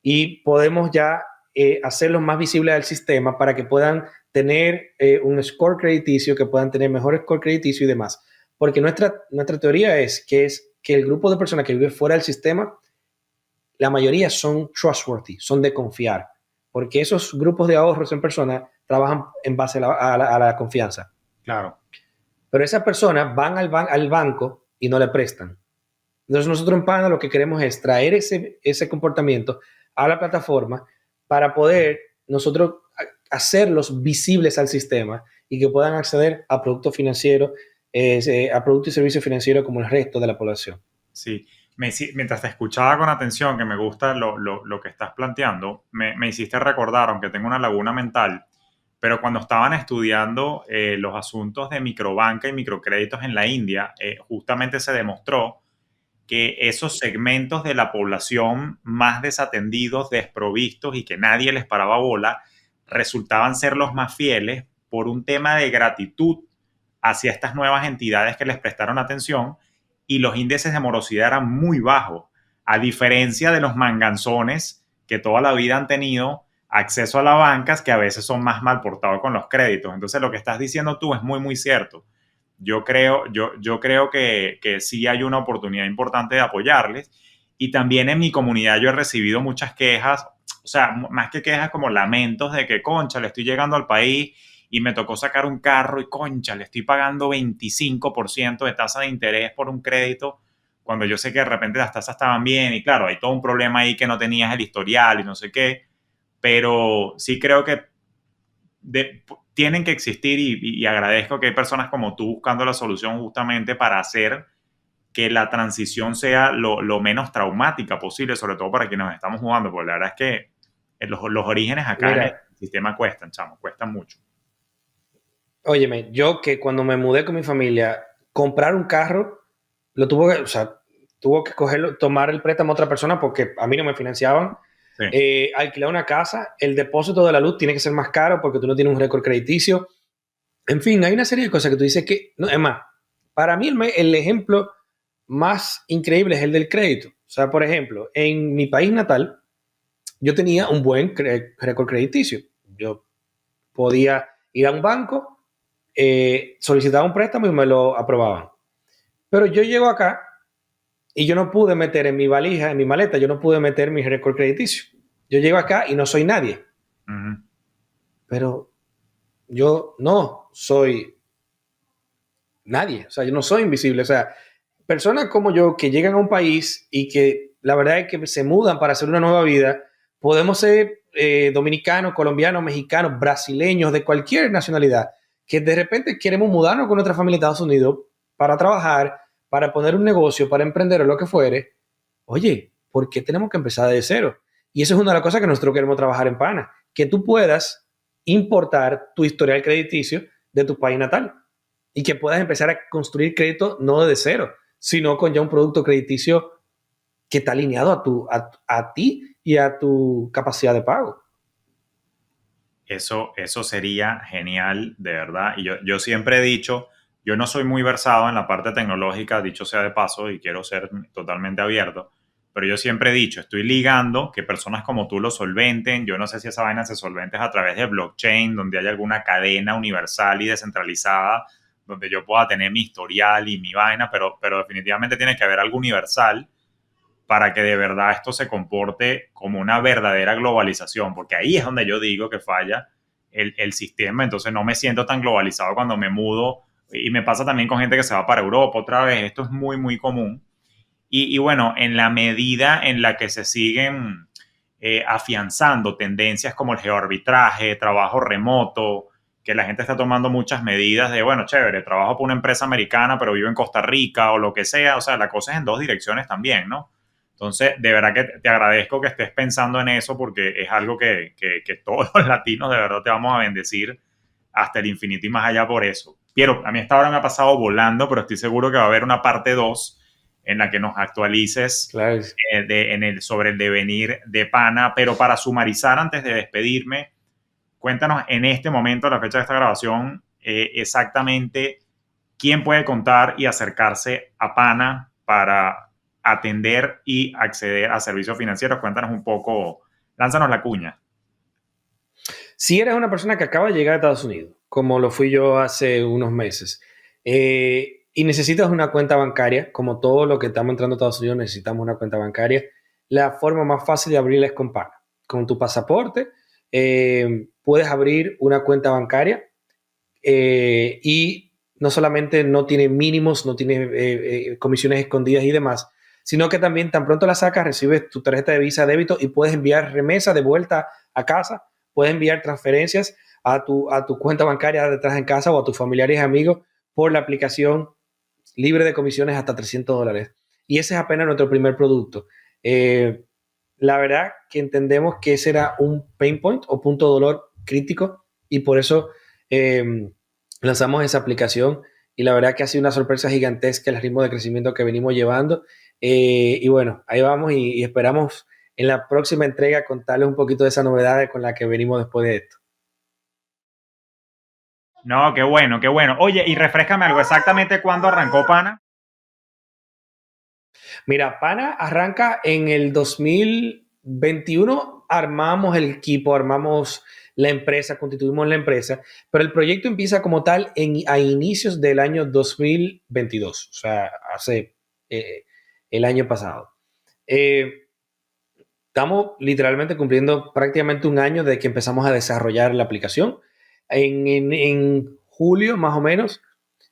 y podemos ya hacerlos más visibles al sistema para que puedan tener un score crediticio, que puedan tener mejor score crediticio y demás. Porque nuestra teoría es que el grupo de personas que vive fuera del sistema, la mayoría son trustworthy, son de confiar. Porque esos grupos de ahorros en personas trabajan en base a la confianza. Claro. Pero esas personas van al banco y no le prestan. Entonces nosotros en Pana lo que queremos es traer ese comportamiento a la plataforma para poder nosotros hacerlos visibles al sistema y que puedan acceder a productos financieros, a productos y servicios financieros como el resto de la población. Sí, mientras te escuchaba con atención, que me gusta lo que estás planteando, me hiciste recordar, aunque tengo una laguna mental, pero cuando estaban estudiando los asuntos de microbanca y microcréditos en la India, justamente se demostró que esos segmentos de la población más desatendidos, desprovistos y que nadie les paraba bola, resultaban ser los más fieles por un tema de gratitud hacia estas nuevas entidades que les prestaron atención, y los índices de morosidad eran muy bajos, a diferencia de los manganzones que toda la vida han tenido acceso a las bancas, que a veces son más mal portados con los créditos. Entonces lo que estás diciendo tú es muy, muy cierto. Yo creo que sí hay una oportunidad importante de apoyarles, y también en mi comunidad yo he recibido muchas quejas, o sea, más que quejas, como lamentos de que, concha, le estoy llegando al país y me tocó sacar un carro y, concha, le estoy pagando 25% de tasa de interés por un crédito, cuando yo sé que de repente las tasas estaban bien, y claro, hay todo un problema ahí, que no tenías el historial y no sé qué, pero sí creo que tienen que existir, y agradezco que hay personas como tú buscando la solución justamente para hacer que la transición sea lo menos traumática posible, sobre todo para quienes nos estamos jugando, porque la verdad es que los orígenes acá en el Mira, sistema cuestan, chamo, cuestan mucho. óyeme, yo que cuando me mudé con mi familia, comprar un carro, o sea, tuvo que cogerlo, tomar el préstamo a otra persona porque a mí no me financiaban. Sí. Alquilar una casa, el depósito de la luz tiene que ser más caro porque tú no tienes un récord crediticio. En fin, hay una serie de cosas que tú dices que, no, es más, para mí el ejemplo más increíble es el del crédito. O sea, por ejemplo, en mi país natal, yo tenía un buen récord crediticio. Yo podía ir a un banco, solicitaba un préstamo y me lo aprobaban. Pero yo llego acá y yo no pude meter en mi valija, en mi maleta, yo no pude meter mi récord crediticio. Yo llego acá y no soy nadie. Uh-huh. Pero yo no soy nadie. O sea, yo no soy invisible. O sea, personas como yo que llegan a un país y que la verdad es que se mudan para hacer una nueva vida, podemos ser dominicanos, colombianos, mexicanos, brasileños, de cualquier nacionalidad, que de repente queremos mudarnos con nuestra familia a Estados Unidos para trabajar, para poner un negocio, para emprender o lo que fuere. Oye, ¿por qué tenemos que empezar de cero? Y eso es una de las cosas que nosotros queremos trabajar en Pana, que tú puedas importar tu historial crediticio de tu país natal y que puedas empezar a construir crédito no de cero, sino con ya un producto crediticio que está alineado a ti y a tu capacidad de pago. Eso sería genial, de verdad. Y yo siempre he dicho, yo no soy muy versado en la parte tecnológica, dicho sea de paso, y quiero ser totalmente abierto, pero yo siempre he dicho, estoy ligando que personas como tú lo solventen. Yo no sé si esa vaina se solvente a través de blockchain, donde haya alguna cadena universal y descentralizada, donde yo pueda tener mi historial y mi vaina, pero definitivamente tiene que haber algo universal para que de verdad esto se comporte como una verdadera globalización, porque ahí es donde yo digo que falla el sistema. Entonces no me siento tan globalizado cuando me mudo, y me pasa también con gente que se va para Europa otra vez. Esto es muy, muy común. Y bueno, en la medida en la que se siguen afianzando tendencias como el geoarbitraje, trabajo remoto, que la gente está tomando muchas medidas de, bueno, chévere, trabajo para una empresa americana, pero vivo en Costa Rica o lo que sea. O sea, la cosa es en dos direcciones también, ¿no? Entonces, de verdad que te agradezco que estés pensando en eso, porque es algo que todos los latinos de verdad te vamos a bendecir hasta el infinito y más allá por eso. Piero, a mí esta hora me ha pasado volando, pero estoy seguro que va a haber una parte 2 en la que nos actualices Claro. sobre el devenir de Pana. Pero para sumarizar, antes de despedirme, cuéntanos en este momento, a la fecha de esta grabación, exactamente quién puede contar y acercarse a Pana para atender y acceder a servicios financieros. Cuéntanos un poco, lánzanos la cuña. Si eres una persona que acaba de llegar a Estados Unidos, como lo fui yo hace unos meses, y necesitas una cuenta bancaria, como todo lo que estamos entrando a Estados Unidos necesitamos una cuenta bancaria, la forma más fácil de abrirla es con PAN. Con tu pasaporte, puedes abrir una cuenta bancaria y no solamente no tiene mínimos, no tiene comisiones escondidas y demás, sino que también tan pronto la sacas, recibes tu tarjeta de Visa débito y puedes enviar remesa de vuelta a casa, puedes enviar transferencias a tu cuenta bancaria detrás en casa o a tus familiares y amigos por la aplicación libre de comisiones hasta $300. Y ese es apenas nuestro primer producto. La verdad que entendemos que ese era un pain point o punto de dolor crítico y por eso lanzamos esa aplicación y la verdad que ha sido una sorpresa gigantesca el ritmo de crecimiento que venimos llevando y bueno, ahí vamos y esperamos en la próxima entrega contarles un poquito de esa novedad con la que venimos después de esto. No, qué bueno, qué bueno. Oye, y refréscame algo, ¿exactamente cuándo arrancó Pana? Mira, Pana arranca en el 2021, armamos el equipo, armamos la empresa, constituimos la empresa, pero el proyecto empieza como tal a inicios del año 2022, o sea, hace el año pasado. Estamos literalmente cumpliendo prácticamente un año de que empezamos a desarrollar la aplicación. En julio, más o menos,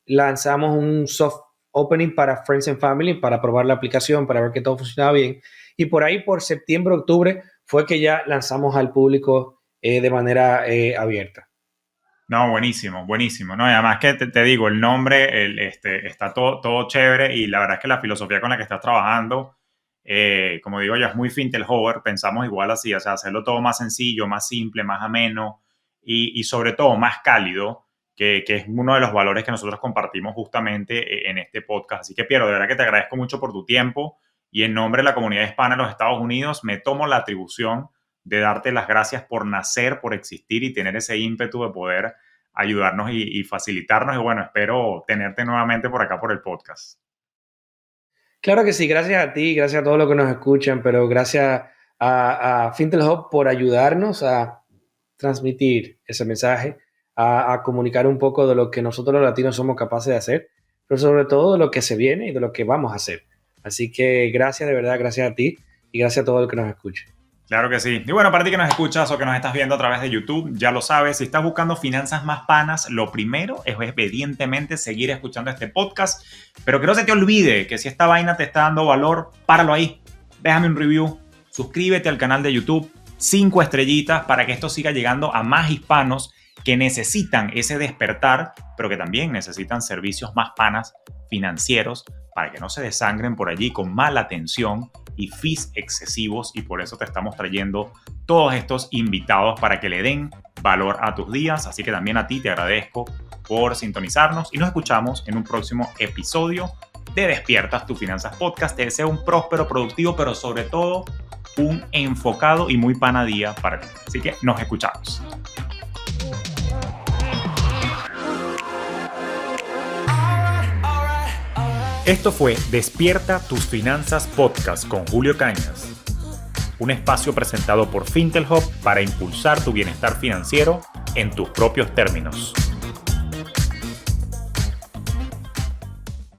lanzamos un soft opening para Friends and Family para probar la aplicación, para ver que todo funcionaba bien. Y por ahí, por septiembre, octubre, fue que ya lanzamos al público de manera abierta. No, buenísimo, buenísimo. No, y además que te digo, el nombre está todo chévere y la verdad es que la filosofía con la que estás trabajando, como digo yo, es muy Fintelhover. Pensamos igual así, o sea, hacerlo todo más sencillo, más simple, más ameno y sobre todo más cálido, que es uno de los valores que nosotros compartimos justamente en este podcast. Así que, Piero, de verdad que te agradezco mucho por tu tiempo y en nombre de la comunidad hispana en los Estados Unidos me tomo la atribución de darte las gracias por nacer, por existir y tener ese ímpetu de poder ayudarnos y facilitarnos. Y bueno, espero tenerte nuevamente por acá por el podcast. Claro que sí, gracias a ti, gracias a todos los que nos escuchan, pero gracias a Fintelhub por ayudarnos a transmitir ese mensaje, a comunicar un poco de lo que nosotros los latinos somos capaces de hacer, pero sobre todo de lo que se viene y de lo que vamos a hacer. Así que gracias, de verdad, gracias a ti y gracias a todos los que nos escuchen. Claro que sí. Y bueno, para ti que nos escuchas o que nos estás viendo a través de YouTube, ya lo sabes, si estás buscando finanzas más panas, lo primero es evidentemente seguir escuchando este podcast, pero que no se te olvide que si esta vaina te está dando valor, páralo ahí, déjame un review, suscríbete al canal de YouTube, 5 estrellitas para que esto siga llegando a más hispanos que necesitan ese despertar, pero que también necesitan servicios más panas financieros para que no se desangren por allí con mala atención y fees excesivos, y por eso te estamos trayendo todos estos invitados para que le den valor a tus días. Así que también a ti te agradezco por sintonizarnos y nos escuchamos en un próximo episodio de Despiertas tus Finanzas Podcast. Te deseo un próspero, productivo, pero sobre todo un enfocado y muy pana día para ti. Así que nos escuchamos. Esto fue Despierta tus Finanzas Podcast con Julio Cañas, un espacio presentado por Fintelhub para impulsar tu bienestar financiero en tus propios términos.